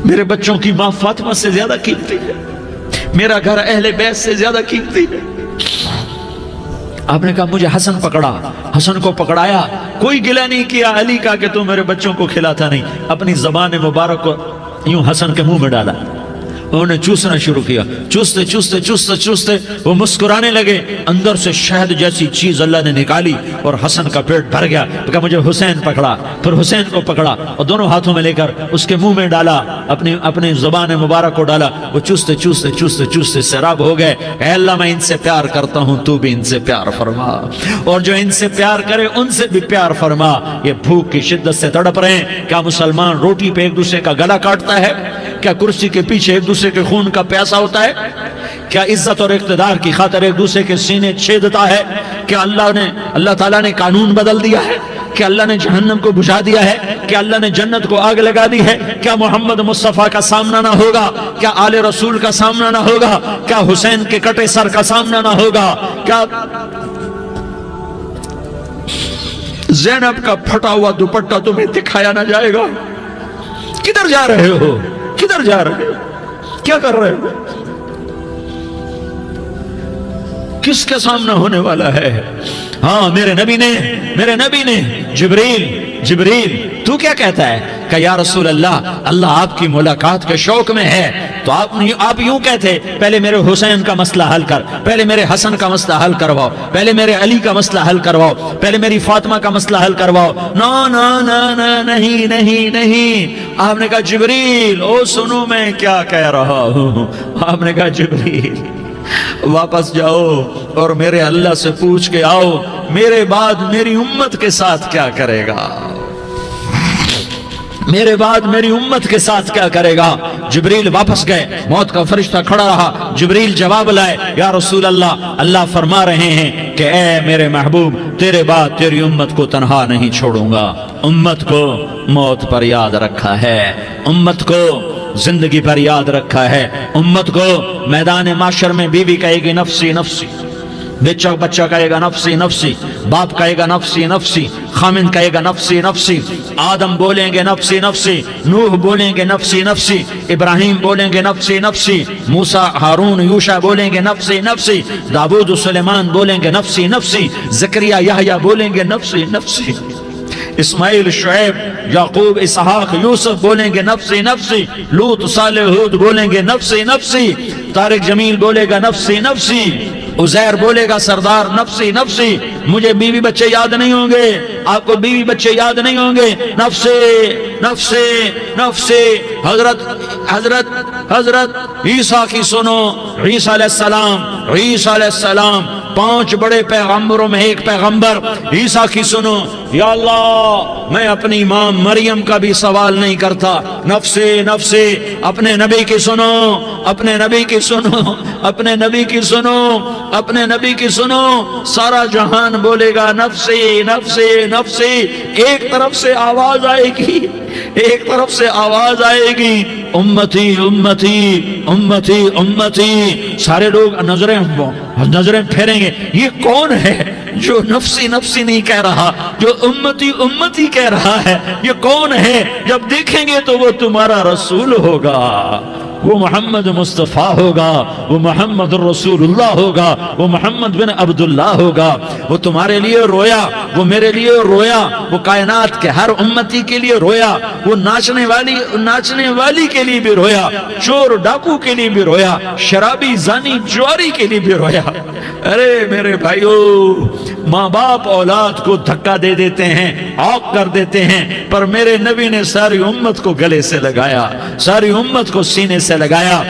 میرے بچوں کی ماں فاطمہ سے زیادہ قیمتی ہے، میرا گھر اہل بیت سے زیادہ قیمتی ہے۔ آپ نے کہا مجھے حسن پکڑا، حسن کو پکڑایا، کوئی گلہ نہیں کیا علی کا کہ تو میرے بچوں کو کھلاتا نہیں، اپنی زبان مبارک کو یوں حسن کے منہ میں ڈالا، انہوں نے چوسنا شروع کیا، چوستے چوستے چوستے چوستے وہ مسکرانے لگے، اندر سے شہد جیسی چیز اللہ نے نکالی اور حسن کا پیٹ بھر گیا۔ کہا مجھے حسین پکڑا، پھر حسین کو پکڑا اور دونوں ہاتھوں میں لے کر اس کے منہ میں ڈالا، اپنی زبان مبارک کو ڈالا، وہ چوستے چوستے چوستے چوستے سیراب ہو گئے۔ اے اللہ میں ان سے پیار کرتا ہوں، تو بھی ان سے پیار فرما، اور جو ان سے پیار کرے ان سے بھی پیار فرما۔ یہ بھوک کی شدت سے تڑپ رہے ہیں، کیا مسلمان روٹی پہ ایک دوسرے کا گلا کاٹتا ہے؟ کیا کرسی کے پیچھے ایک دوسرے کے خون کا پیاسا ہوتا ہے؟ کیا عزت اور اقتدار کی خاطر ایک دوسرے کے سینے چھیدتا ہے؟ کیا اللہ تعالیٰ نے قانون بدل دیا ہے؟ کیا اللہ نے جہنم کو بجھا دیا ہے؟ کیا اللہ نے جنت کو آگ لگا دی ہے؟ کیا محمد مصطفیٰ کا سامنا نہ ہوگا؟ کیا آل رسول کا سامنا نہ ہوگا؟ کیا حسین کے کٹے سر کا سامنا نہ ہوگا؟ کیا زینب کا پھٹا ہوا دوپٹہ تمہیں دکھایا نہ جائے گا؟ کدھر جا رہے ہو؟ کدھر جا رہے ہو؟ کیا کر رہے ہو؟ کس کے سامنے ہونے والا ہے؟ ہاں میرے نبی نے جبریل تو کیا کہتا ہے؟ کہ یا رسول اللہ، اللہ آپ کی ملاقات کے شوق میں ہے، تو آپ یوں کہتے پہلے میرے حسین کا مسئلہ حل کر، پہلے میرے حسن کا مسئلہ حل کرواؤ، پہلے میرے علی کا مسئلہ حل کرواؤ، پہلے میری فاطمہ کا مسئلہ حل کرواؤ۔ نا نا نا نا نہیں نہیں نہیں۔ آپ نے کہا جبریل او سنو میں کیا کہہ رہا ہوں۔ آپ نے کہا جبریل واپس جاؤ اور میرے اللہ سے پوچھ کے آؤ میرے بعد میری امت کے ساتھ کیا کرے گا، میرے بعد میری امت کے ساتھ کیا کرے گا۔ جبریل واپس گئے، موت کا فرشتہ کھڑا رہا، جبریل جواب لائے، یا رسول اللہ، اللہ فرما رہے ہیں کہ اے میرے محبوب، تیرے بعد تیری امت کو تنہا نہیں چھوڑوں گا۔ امت کو موت پر یاد رکھا ہے، امت کو زندگی پر یاد رکھا ہے، امت کو میدان معاشر میں بیوی کہے گی نفسی نفسی، بچہ کہے گا نفسی نفسی، باپ کہے گا نفسی نفسی، خامن کہے گا نفسی نفسی، آدم بولیں گے نفسی نفسی، نوح بولیں گے نفسی نفسی، ابراہیم بولیں گے نفسی نفسی، موسیٰ ہارون یوشع بولیں گے نفسی نفسی، داؤد سلیمان بولیں گے نفسی نفسی، زکریا یحییٰ بولیں گے نفسی نفسی، اسماعیل شعیب یعقوب اسحاق یوسف بولیں گے نفسی نفسی، لوط صالح ہود بولیں گے نفسی نفسی، طارق جمیل بولے گا نفسی نفسی، عزیر بولے گا سردار نفسی نفسی، مجھے بیوی بچے یاد نہیں ہوں گے، آپ کو بیوی بچے یاد نہیں ہوں گے، نفسی نفسی نفسی۔ حضرت عیسیٰ کی سنو، عیسیٰ علیہ السلام 5 بڑے پیغمبروں میں ایک پیغمبر عیسیٰ کی سنو، یا اللہ میں اپنی ماں مریم کا بھی سوال نہیں کرتا، نفسی نفسی۔ اپنے نبی کی سنو، اپنے نبی کی سنو، اپنے نبی کی سنو، اپنے نبی کی سنو، سارا جہان بولے گا نفسی نفسی نفسی۔ ایک طرف سے آواز آئے گی، ایک طرف سے آواز آئے گی، امتی امتی امتی امتی۔ سارے لوگ نظریں پھیریں گے، یہ کون ہے جو نفسی نفسی نہیں کہہ رہا، جو امتی امتی کہہ رہا ہے؟ یہ کون ہے؟ جب دیکھیں گے تو وہ تمہارا رسول ہوگا، وہ محمد مصطفیٰ ہوگا، وہ محمد الرسول اللہ ہوگا، وہ محمد بن عبداللہ ہوگا۔ وہ تمہارے لیے رویا، وہ میرے لیے رویا، وہ کائنات کے ہر امتی کے لیے رویا، وہ ناچنے والی کے لیے بھی رویا، چور ڈاکو کے لیے بھی رویا، شرابی زانی جواری کے لیے بھی رویا۔ ارے میرے بھائیو، ماں باپ اولاد کو دھکا دے دیتے ہیں، عوق کر دیتے ہیں، پر میرے نبی نے ساری امت کو گلے سے لگایا، ساری امت کو سینے سے لگایا۔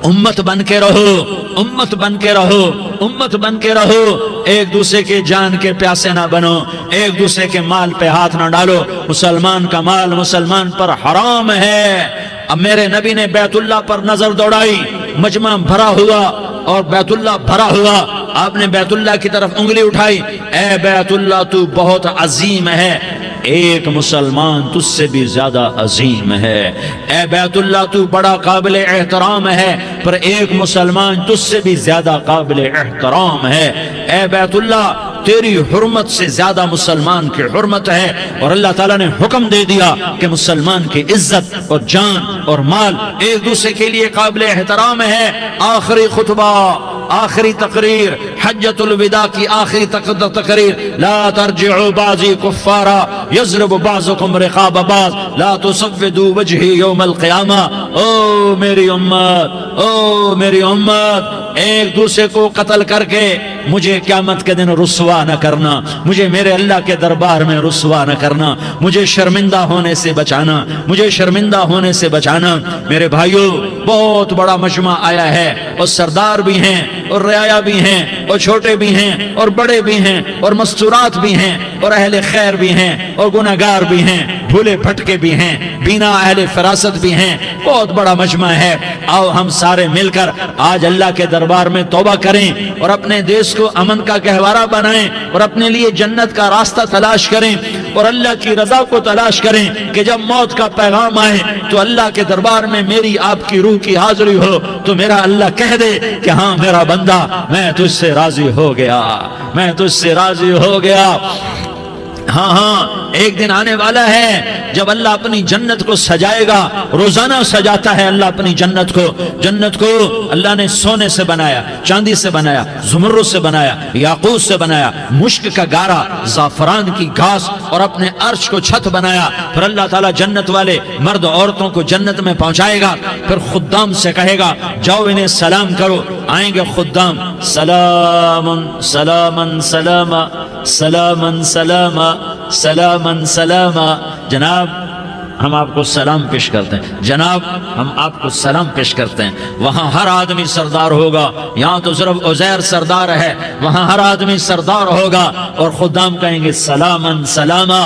امت بن کے رہو، امت بن کے رہو، امت بن کے رہو، ایک دوسرے کے جان کے پیاسے نہ بنو، ایک دوسرے کے مال پہ ہاتھ نہ ڈالو۔ مسلمان کا مال مسلمان پر حرام ہے۔ اب میرے نبی نے بیت اللہ پر نظر دوڑائی، مجمع بھرا ہوا اور بیت اللہ بھرا ہوا، آپ نے بیت اللہ کی طرف انگلی اٹھائی، اے بیت اللہ تو بہت عظیم ہے، ایک مسلمان تجھ سے بھی زیادہ عظیم ہے۔ اے بیت اللہ تو بڑا قابل احترام ہے، پر ایک مسلمان تجھ سے بھی زیادہ قابل احترام ہے۔ اے بیت اللہ تیری حرمت سے زیادہ مسلمان کی حرمت ہے، اور اللہ تعالیٰ نے حکم دے دیا کہ مسلمان کی عزت اور جان اور مال ایک دوسرے کے لیے قابل احترام ہے۔ آخری خطبہ، آخری تقریر، حجۃ الوداع کی آخری تقریر، لا ترجعوا بعضی کفارا یضرب بعضکم رقاب بعض لا تصودوا وجہی یوم القیامہ۔ او میری امت، او میری امت، ایک دوسرے کو قتل کر کے مجھے قیامت کے دن رسوا نہ کرنا، مجھے میرے اللہ کے دربار میں رسوا نہ کرنا، مجھے شرمندہ ہونے سے بچانا، مجھے شرمندہ ہونے سے بچانا۔ میرے بھائیو، بہت بڑا مجمع آیا ہے، اور سردار بھی ہیں اور رعایا بھی ہیں اور چھوٹے بھی ہیں اور بڑے بھی ہیں اور مستورات بھی ہیں اور اہل خیر بھی ہیں اور گناہگار بھی ہیں، بھولے بھٹکے بھی ہیں، بینا اہل فراست بھی ہیں، بہت بڑا مجمع ہے۔ آؤ ہم سارے مل کر آج اللہ کے دربار میں توبہ کریں اور اپنے دیش کو امن کا گہوارہ بنائیں اور اپنے لیے جنت کا راستہ تلاش کریں اور اللہ کی رضا کو تلاش کریں کہ جب موت کا پیغام آئے تو اللہ کے دربار میں میری آپ کی روح کی حاضری ہو تو میرا اللہ کہہ دے کہ ہاں میرا بندہ، میں تجھ سے راضی ہو گیا، میں تجھ سے راضی ہو گیا۔ ہاں ہاں، ایک دن آنے والا ہے جب اللہ اپنی جنت کو سجائے گا، روزانہ سجاتا ہے اللہ اپنی جنت کو۔ جنت کو اللہ نے سونے سے بنایا، چاندی سے بنایا، زمرد سے بنایا، یاقوت سے بنایا، مشک کا گارا، زعفران کی گھاس اور اپنے عرش کو چھت بنایا۔ پھر اللہ تعالیٰ جنت والے مرد عورتوں کو جنت میں پہنچائے گا، پھر خدام سے کہے گا جاؤ انہیں سلام کرو۔ آئیں گے خدام، سلام سلام سلام سلام سلام سلام سلام۔ جناب ہم آپ کو سلام پیش کرتے ہیں، جناب ہم آپ کو سلام پیش کرتے ہیں۔ وہاں ہر آدمی سردار ہوگا، یہاں تو صرف عزیر سردار ہے، وہاں ہر آدمی سردار ہوگا، اور خدام کہیں گے سلامن سلاما،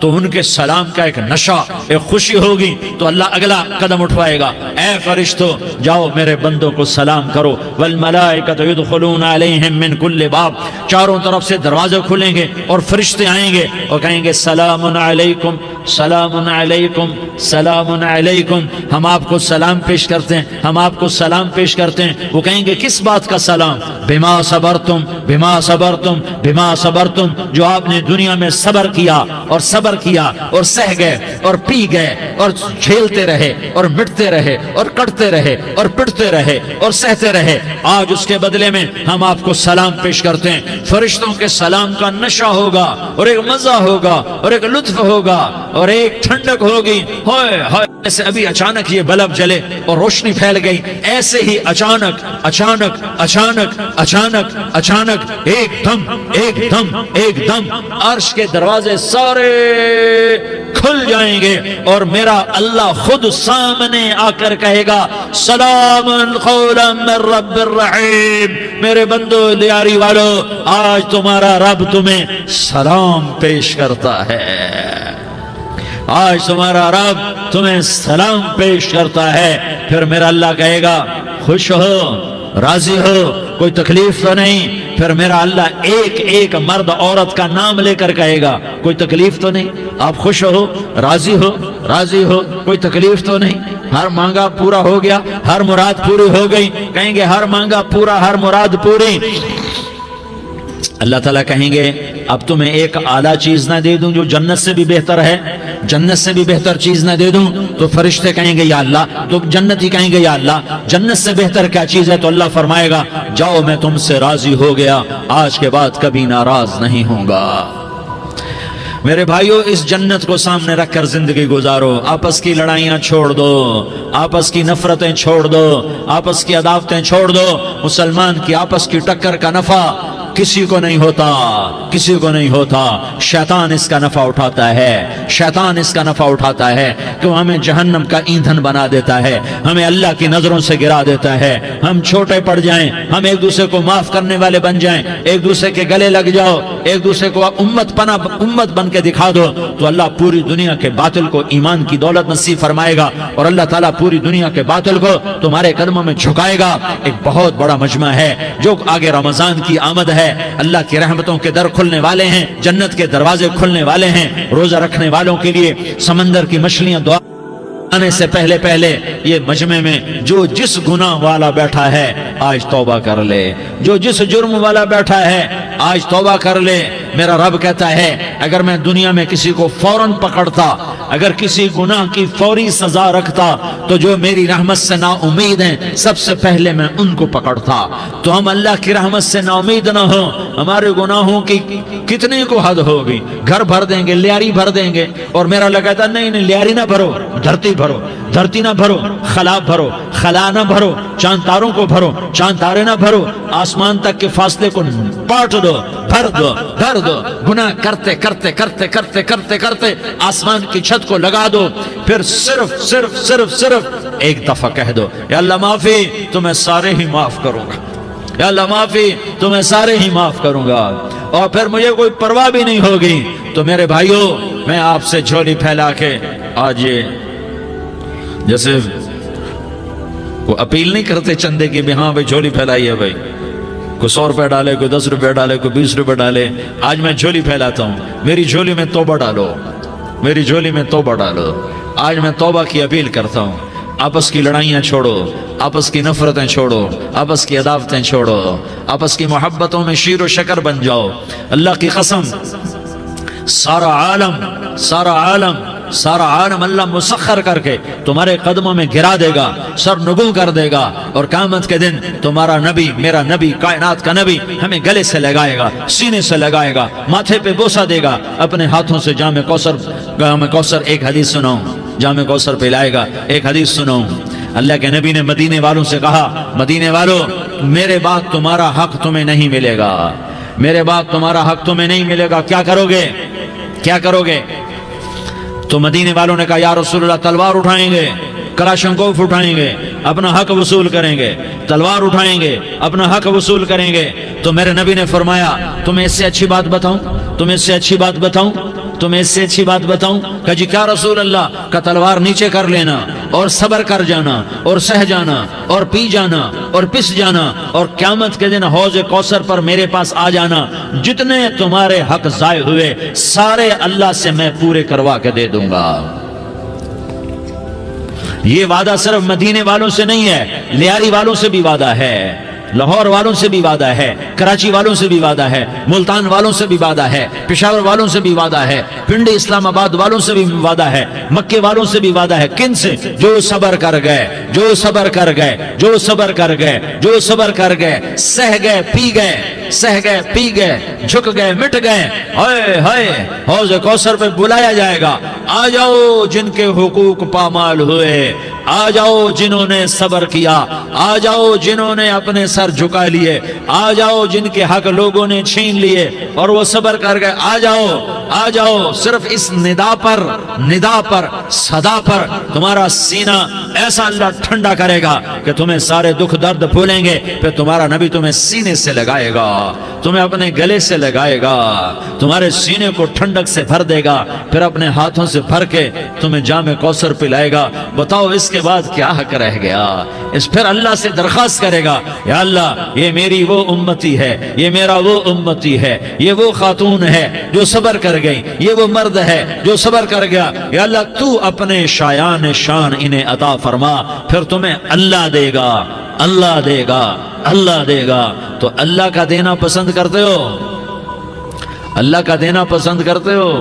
تو ان کے سلام کا ایک نشہ، ایک خوشی ہوگی، تو اللہ اگلا قدم اٹھوائے گا، اے فرشتو جاؤ میرے بندوں کو سلام کرو۔ والملائکۃ یدخلون علیہم من کل باب، چاروں طرف سے دروازے کھلیں گے اور فرشتے آئیں گے اور کہیں گے سلام علیکم، سلام علیکم، علیکم سلام علیکم، ہم آپ کو سلام پیش کرتے ہیں، ہم آپ کو سلام پیش کرتے ہیں۔ وہ کہیں گے کس بات کا سلام؟ بما صبرتم بما صبرتم بما صبرتم، جو آپ نے دنیا میں صبر کیا اور صبر کیا اور سہ گئے اور پی گئے اور جھیلتے رہے اور مٹتے رہے اور کٹتے رہے اور پٹتے رہے اور سہتے رہے، آج اس کے بدلے میں ہم آپ کو سلام پیش کرتے ہیں۔ فرشتوں کے سلام کا نشہ ہوگا اور ایک مزہ ہوگا اور ایک لطف ہوگا اور ایک ٹھنڈک ہوگی۔ ہوئے ہوئے، ایسے ابھی اچانک یہ بلب جلے اور روشنی پھیل گئی، ایسے ہی اچانک اچانک اچانک اچانک اچانک ایک دم ایک دم ایک دم عرش کے دروازے سارے کھل جائیں گے اور میرا اللہ خود سامنے آ کر کہے گا سلام قولا من رب الرحیم، میرے بندو لیاری والو، آج تمہارا رب تمہیں سلام پیش کرتا ہے، آج تمہارا رب تمہیں سلام پیش کرتا ہے۔ پھر میرا اللہ کہے گا خوش ہو، راضی ہو، کوئی تکلیف تو نہیں؟ پھر میرا اللہ ایک ایک مرد عورت کا نام لے کر کہے گا کوئی تکلیف تو نہیں؟ آپ خوش ہو، راضی ہو، راضی ہو، کوئی تکلیف تو نہیں؟ ہر مانگا پورا ہو گیا، ہر مراد پوری ہو گئی؟ کہیں گے ہر مانگا پورا، ہر مراد پوری۔ اللہ تعالیٰ کہیں گے اب تمہیں ایک اعلیٰ چیز نہ دے دوں جو جنت سے بھی بہتر ہے؟ جنت سے بھی بہتر چیز نہ دے دوں؟ تو فرشتے کہیں گے یا اللہ، تو جنتی کہیں گے یا اللہ جنت سے بہتر کیا چیز ہے؟ تو اللہ فرمائے گا جاؤ میں تم سے راضی ہو گیا، آج کے بعد کبھی ناراض نہیں ہوں گا۔ میرے بھائیو، اس جنت کو سامنے رکھ کر زندگی گزارو، آپس کی لڑائیاں چھوڑ دو، آپس کی نفرتیں چھوڑ دو، آپس کی عداوتیں چھوڑ دو۔ مسلمان کی آپس کی ٹکر کا نفع کسی کو نہیں ہوتا، کسی کو نہیں ہوتا۔ شیطان اس کا نفع اٹھاتا ہے، شیطان اس کا نفع اٹھاتا ہے کہ وہ ہمیں جہنم کا ایندھن بنا دیتا ہے، ہمیں اللہ کی نظروں سے گرا دیتا ہے، ہم چھوٹے پڑ جائیں، ہم ایک دوسرے کو معاف کرنے والے بن جائیں، ایک دوسرے کے گلے لگ جاؤ، ایک دوسرے کو امت بن کے دکھا دو، تو اللہ پوری دنیا کے باطل کو ایمان کی دولت نصیب فرمائے گا اور اللہ تعالیٰ پوری دنیا کے باطل کو تمہارے قدموں میں جھکائے گا۔ ایک بہت بڑا مجمع ہے جو آگے رمضان کی آمد ہے، اللہ کی رحمتوں کے در کھلنے والے ہیں، جنت کے دروازے کھلنے والے ہیں، روزہ رکھنے والوں کے لیے سمندر کی مچھلیاں دعا آنے سے پہلے پہلے یہ مجمع میں جو جس گناہ والا بیٹھا ہے آج توبہ کر لے، جو جس جرم والا بیٹھا ہے آج توبہ کر لے۔ میرا رب کہتا ہے اگر میں دنیا میں کسی کو فوراً پکڑتا، اگر کسی گناہ کی فوری سزا رکھتا تو جو میری رحمت سے نا امید ہیں سب سے پہلے میں ان کو پکڑتا۔ تو ہم اللہ کی رحمت سے نا امید نہ ہو، ہمارے گناہوں کی کتنے کو حد ہوگی، گھر بھر دیں گے، لیاری بھر دیں گے، اور میرا اللہ کہتا نہیں نہیں لیاری نہ بھرو، دھرتی بھرو، دھرتی نہ بھرو، خلا بھرو، خلا نہ بھرو، چاند تاروں کو بھرو، چاند تارے نہ بھرو، آسمان تک کے فاصلے کو پاٹ دو، بھر دو، بھر دو، گناہ کرتے کرتے کرتے کرتے کرتے کرتے آسمان کی چھت کو لگا دو، پھر صرف صرف صرف صرف ایک دفعہ کہہ دو یا اللہ معافی، تو میں سارے ہی معاف کروں گا، یا اللہ معافی، تو میں سارے ہی معاف کروں گا، اور پھر مجھے کوئی پرواہ بھی نہیں ہوگی۔ تو میرے بھائیو، میں آپ سے جھولی پھیلا کے آج یہ جیسے وہ اپیل نہیں کرتے چندے کی بھی ہاں بھائی جھولی پھیلائیے، بھائی کوئی 100 روپے ڈالے، کوئی 10 روپے ڈالے، کوئی 20 روپے ڈالے، آج میں جھولی پھیلاتا ہوں، میری جھولی میں توبہ ڈالو، میری جھولی میں توبہ ڈالو۔ آج میں توبہ کی اپیل کرتا ہوں، آپس کی لڑائیاں چھوڑو، آپس کی نفرتیں چھوڑو، آپس کی عداوتیں چھوڑو، آپس کی محبتوں میں شیر و شکر بن جاؤ۔ اللہ کی قسم سارا عالم اللہ مسخر کر کے تمہارے قدموں میں گرا دے گا، سر نگو کر دے گا، اور قیامت کے دن تمہارا نبی، میرا نبی، کائنات کا نبی ہمیں گلے سے لگائے گا، سینے سے لگائے گا، ماتھے پہ بوسہ دے گا، اپنے ہاتھوں سے جام کوثر ایک حدیث سناؤں، جام کوثر پلائے گا، ایک حدیث سناؤں۔ اللہ کے نبی نے مدینے والوں سے کہا مدینے والوں میرے بعد تمہارا حق تمہیں نہیں ملے گا، میرے بعد تمہارا حق تمہیں نہیں ملے گا، کیا کرو گے، کیا کرو گے؟ تو مدینے والوں نے کہا یا رسول اللہ تلوار اٹھائیں گے، کلاشنکوف اٹھائیں گے، اپنا حق وصول کریں گے، تلوار اٹھائیں گے، اپنا حق وصول کریں گے۔ تو میرے نبی نے فرمایا تمہیں اس سے اچھی بات بتاؤں، تمہیں اس سے اچھی بات بتاؤں، تمہیں اس سے اچھی بات بتاؤں؟ کہ جی کیا رسول اللہ؟ کا تلوار نیچے کر لینا اور صبر کر جانا اور سہ جانا اور پی جانا اور پس جانا، اور قیامت کے دن حوض کوثر پر میرے پاس آ جانا، جتنے تمہارے حق ضائع ہوئے سارے اللہ سے میں پورے کروا کے دے دوں گا۔ یہ وعدہ صرف مدینے والوں سے نہیں ہے، لیاری والوں سے بھی وعدہ ہے، لاہور والوں سے بھی وعدہ ہے، کراچی والوں سے بھی وعدہ ہے، ملتان والوں سے بھی وعدہ ہے، پشاور والوں سے بھی وعدہ ہے، پنڈی اسلام آباد والوں سے بھی وعدہ ہے، مکے والوں سے بھی وعدہ ہے۔ کن سے؟ جو صبر کر گئے، جو صبر کر گئے، جو صبر کر گئے، جو صبر کر گئے، سہ گئے پی گئے، سہ گئے پی گئے، جھک گئے مٹ گئے۔ ہائے ہائے، حوض کوثر پہ بلایا جائے گا، آ جاؤ جن کے حقوق پامال ہوئے، آ جاؤ جنہوں نے صبر کیا، آ جاؤ جنہوں نے اپنے سر جھکا لیے، آ جاؤ جن کے حق لوگوں نے چھین لیے اور وہ صبر کر گئے، آ جاؤ آ جاؤ۔ صرف اس ندا پر صدا پر تمہارا سینہ ایسا اللہ ٹھنڈا کرے گا کہ تمہیں سارے دکھ درد بھولیں گے، پھر تمہارا نبی تمہیں سینے سے لگائے گا، تمہیں اپنے گلے سے لگائے گا، تمہارے سینے کو ٹھنڈک سے بھر دے گا، پھر اپنے ہاتھوں سے بھر کے تمہیں جام کوثر پلائے گا۔ بتاؤ اس کے بعد کیا حق رہ گیا؟ اس پھر اللہ سے درخواست کرے گا، یا اللہ یہ میری وہ امتی ہے، یہ میرا وہ امتی ہے، یہ وہ خاتون ہے جو صبر کر گئی، یہ وہ مرد ہے جو صبر کر گیا، یا اللہ تو اپنے شایان شان انہیں عطا فرما، پھر تمہیں اللہ دے گا، اللہ دے گا، اللہ دے گا۔ تو اللہ کا دینا پسند کرتے ہو؟ اللہ کا دینا پسند کرتے ہو؟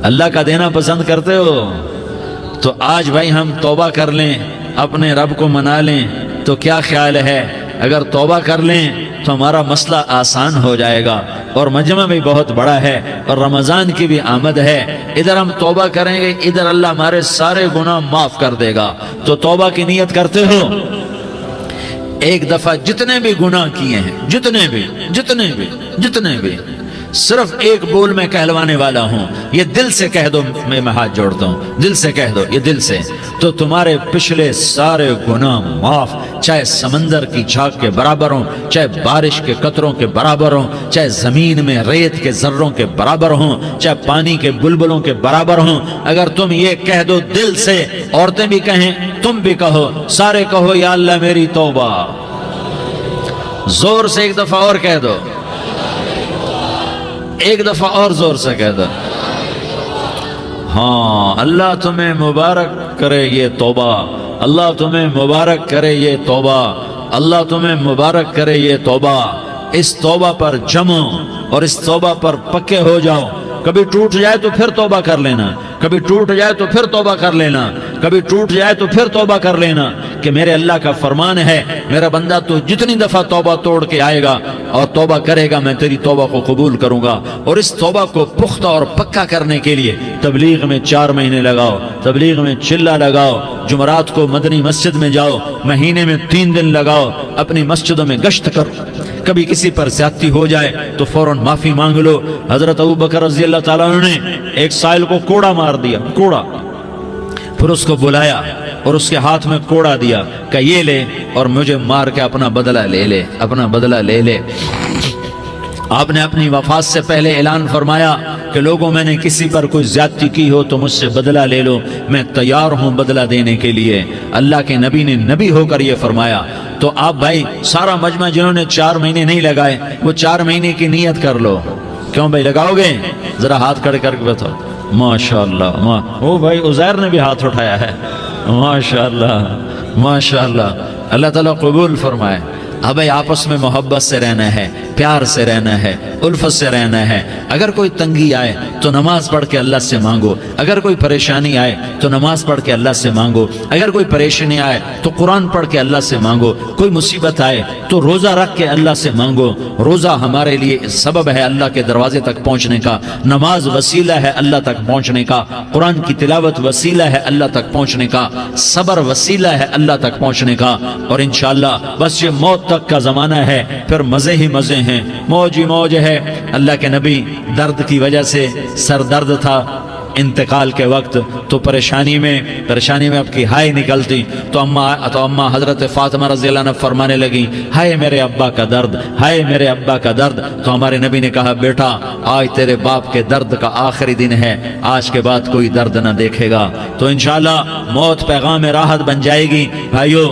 اللہ کا دینا پسند کرتے ہو؟ تو آج بھائی ہم توبہ کر لیں، اپنے رب کو منا لیں، تو کیا خیال ہے اگر توبہ کر لیں تو ہمارا مسئلہ آسان ہو جائے گا، اور مجمع بھی بہت بڑا ہے اور رمضان کی بھی آمد ہے، ادھر ہم توبہ کریں گے، ادھر اللہ ہمارے سارے گناہ معاف کر دے گا۔ تو توبہ کی نیت کرتے ہو؟ ایک دفعہ جتنے بھی گناہ کیے ہیں، جتنے بھی صرف ایک بول میں کہلوانے والا ہوں، یہ دل سے کہہ دو، میں ہاتھ جوڑتا ہوں، دل سے کہہ دو، یہ دل سے، تو تمہارے پچھلے سارے گناہ معاف، چاہے سمندر کی جھاگ کے برابر ہوں، چاہے بارش کے قطروں کے برابر ہوں، چاہے زمین میں ریت کے ذروں کے برابر ہوں، چاہے پانی کے بلبلوں کے برابر ہوں۔ اگر تم یہ کہہ دو دل سے، عورتیں بھی کہیں، تم بھی کہو، سارے کہو، یا اللہ میری توبہ، زور سے ایک دفعہ اور کہہ دو، ایک دفعہ اور زور سے کہہ دو۔ ہاں، اللہ تمہیں مبارک کرے یہ توبہ، اللہ تمہیں مبارک کرے یہ توبہ، اللہ تمہیں مبارک کرے یہ توبہ۔ اس توبہ پر جمو اور اس توبہ پر پکے ہو جاؤ۔ کبھی ٹوٹ جائے تو پھر توبہ کر لینا، کبھی ٹوٹ جائے تو پھر توبہ کر لینا، کبھی ٹوٹ جائے تو پھر توبہ کر لینا، کہ میرے اللہ کا فرمان ہے، میرا بندہ تو جتنی دفعہ توبہ توڑ کے آئے گا اور توبہ کرے گا، میں تیری توبہ کو قبول کروں گا۔ اور اس توبہ کو پختہ اور پکا کرنے کے لیے تبلیغ میں 4 مہینے لگاؤ، تبلیغ میں چلہ لگاؤ، جمعرات کو مدنی مسجد میں جاؤ، مہینے میں 3 دن لگاؤ، اپنی مسجدوں میں گشت کرو۔ کبھی کسی پر زیادتی ہو جائے تو فوراً معافی مانگ لو۔ حضرت ابوبکر رضی اللہ تعالیٰ عنہ نے ایک سائل کو کوڑا مار دیا، کوڑا، پھر اس کو بلایا اور اس کے ہاتھ میں کوڑا دیا کہ یہ لے اور مجھے مار کے اپنا بدلہ لے لے، اپنا بدلہ لے لے۔ آپ نے اپنی وفات سے پہلے اعلان فرمایا کہ لوگوں، میں نے کسی پر کوئی زیادتی کی ہو تو مجھ سے بدلہ لے لو، میں تیار ہوں بدلہ دینے کے لیے۔ اللہ کے نبی نے نبی ہو کر یہ فرمایا۔ تو آپ بھائی سارا مجمع جنہوں نے 4 مہینے نہیں لگائے، وہ 4 مہینے کی نیت کر لو۔ کیوں بھائی لگاؤ گے؟ ذرا ہاتھ کھڑے کر کے بتاؤ۔ ماشاءاللہ، وہ بھائی عزیر نے بھی ہاتھ اٹھایا ہے، ماشاءاللہ ماشاءاللہ، اللہ تعالیٰ قبول فرمائے۔ اب آپس میں محبت سے رہنا ہے، پیار سے رہنا ہے، الفت سے رہنا ہے۔ اگر کوئی تنگی آئے تو نماز پڑھ کے اللہ سے مانگو، اگر کوئی پریشانی آئے تو نماز پڑھ کے اللہ سے مانگو، اگر کوئی پریشانی آئے تو قرآن پڑھ کے اللہ سے مانگو، کوئی مصیبت آئے تو روزہ رکھ کے اللہ سے مانگو۔ روزہ ہمارے لیے سبب ہے اللہ کے دروازے تک پہنچنے کا، نماز وسیلہ ہے اللہ تک پہنچنے کا، قرآن کی تلاوت وسیلہ ہے اللہ تک پہنچنے کا، صبر وسیلہ ہے اللہ تک پہنچنے کا۔ اور انشاءاللہ بس یہ موت تک کا زمانہ ہے، پھر مزے ہی مزے ہیں، موج ہی موج ہے۔ اللہ کے نبی درد کی وجہ سے سر درد تھا انتقال کے وقت، تو پریشانی میں اب کی ہائے نکلتی تو اما حضرت فاطمہ رضی اللہ عنہ فرمانے لگی، ہائے میرے ابا کا درد، ہائے میرے ابا کا درد۔ تو ہمارے نبی نے کہا، بیٹا آج تیرے باپ کے درد کا آخری دن ہے، آج کے بعد کوئی درد نہ دیکھے گا۔ تو انشاءاللہ موت پیغام راحت بن جائے گی۔ بھائیو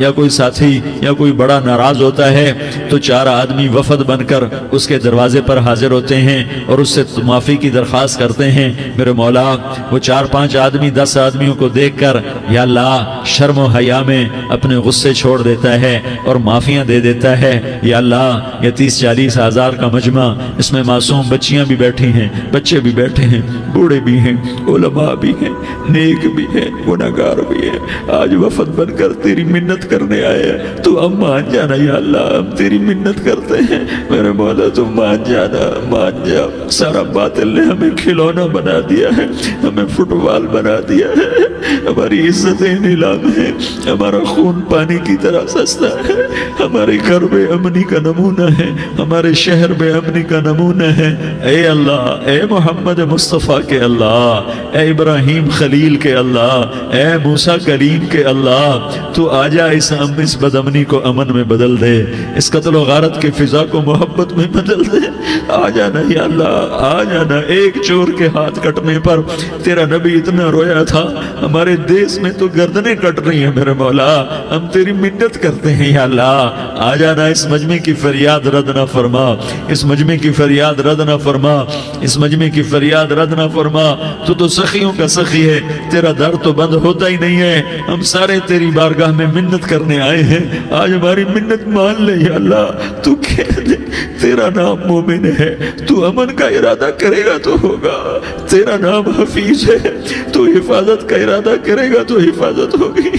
یا کوئی ساتھی یا کوئی بڑا ناراض ہوتا ہے تو 4 آدمی وفد بن کر اس کے دروازے پر حاضر ہوتے ہیں اور اس سے معافی کی درخواست کرتے ہیں. میرے مولا وہ 4-5 آدمی 10 آدمیوں کو دیکھ کر یا اللہ شرم و حیا میں اپنے غصے چھوڑ دیتا ہے اور معافیاں دے دیتا ہے. یا اللہ یہ 30-40 ہزار کا مجمع، اس میں معصوم بچیاں بھی بیٹھی ہیں، بچے بھی بیٹھے ہیں، بوڑھے بھی ہیں، علماء بھی ہیں، نیک بھی ہیں، گناہگار بھی ہیں. آج وفد بن کر تیری منت کرنے آئے ہیں، تو ہم مان جانا یا اللہ، ہم تیری منت کرتے ہیں. میرے مولا تو مان جانا، مان جا. سارا باطل نے ہمیں کھلونا بنا دیا ہے، ہمیں فٹ بال بنا دیا ہے، ہماری عزتیں نیلام ہیں، ہمارا خون پانی کی طرح سستا ہے، ہمارے گھر بے امنی کا نمونہ ہے، ہمارے شہر بے امنی کا نمونہ ہے. اے اللہ، اے محمد مصطفیٰ کے اللہ، اے ابراہیم خلیل کے اللہ، اے موسیٰ کلیم کے اللہ، تو آجا اس بد امنی کو امن میں بدل دے، اس قتل و غارت کی فضا کو محبت میں بدل دے. آ جانا یا اللہ، آ جانا. ایک چور کے ہاتھ کٹنے پر تیرا نبی اتنا رویا تھا، ہمارے دیس میں تو گردنیں کٹ رہی ہیں. میرے مولا ہم تیری منت کرتے ہیں یا اللہ، آ جانا. اس مجمع کی فریاد رد نہ فرما، اس مجمع کی فریاد رد نہ فرما، اس مجمع کی فریاد رد نہ فرما. تو سخیوں کا سخی ہے، تیرا در تو بند ہوتا ہی نہیں ہے. ہم سارے تیری بارگاہ میں منت کرنے آئے ہیں، آج ہماری منت مان لے یا اللہ. تو کہہ دے تیرا نام مومن ہے، تو امن کا ارادہ کرے گا تو ہوگا. تیرا نام حفیظ ہے، تو حفاظت کا ارادہ کرے گا تو حفاظت ہوگی.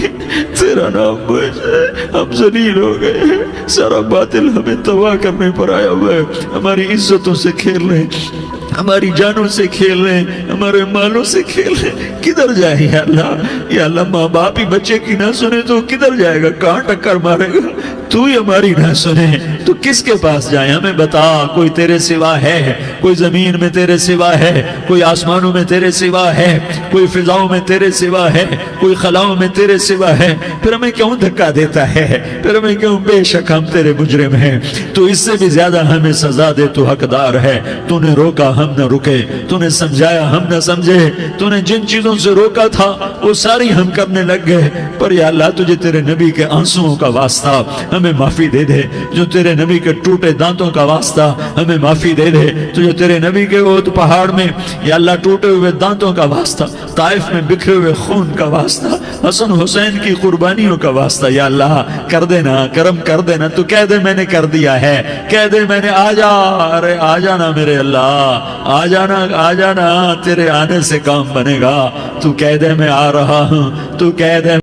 تیرا نام بوجھ ہے، ہم ذلیل ہو گئے ہیں، سارا باطل ہمیں تباہ کرنے پر آیا ہوا ہے. ہماری عزتوں سے کھیل رہے ہیں، ہماری جانوں سے کھیل رہے ہیں، ہمارے مالوں سے کھیل رہے ہیں. کدھر جائے یا اللہ؟ یا اللہ ماں باپ ہی بچے کی نہ سنے تو کدھر جائے گا؟ کہاں ٹکر مارے گا؟ تو ہی ہماری نہ سنے تو کس کے پاس جائیں؟ ہمیں بتا. کوئی تیرے سوا ہے؟ کوئی زمین میں تیرے سوا ہے؟ کوئی آسمانوں میں تیرے سوا ہے؟ کوئی فضاؤں میں تیرے سوا ہے؟ کوئی خلاؤں میں تیرے سوا ہے؟ پھر ہمیں کیوں دھکا دیتا ہے؟ پھر ہمیں کیوں؟ بے شک ہم تیرے مجرم ہیں، تو اس سے بھی زیادہ ہمیں سزا دے. تو حقدار ہے. تو نے روکا ہم نہ رکے، تو نے سمجھایا ہم نہ سمجھے، تو نے جن چیزوں سے روکا تھا وہ ساری ہم کرنے لگ گئے. پر یا اللہ تجھے تیرے نبی کے آنسوؤں کا واسطہ ہمیں معافی دے دے. جو تیرے نبی کے ٹوٹے دانتوں کا واسطہ ہمیں معافی دے دے. تجھے تیرے نبی کے احد پہاڑ میں یا اللہ ٹوٹے ہوئے دانتوں کا واسطہ، طائف میں بکھرے ہوئے خون کا واسطہ، حسن حسین کی قربانیوں کا واسطہ یا اللہ کر دینا، کرم کر دینا. تو کہہ دے میں نے کر دیا ہے، کہہ دے میں نے. آ جا، ارے آ جانا میرے اللہ، آ جانا، آ جانا. تیرے آنے سے کام بنے گا. تو کہہ دے میں آ رہا ہوں، تو کہہ دے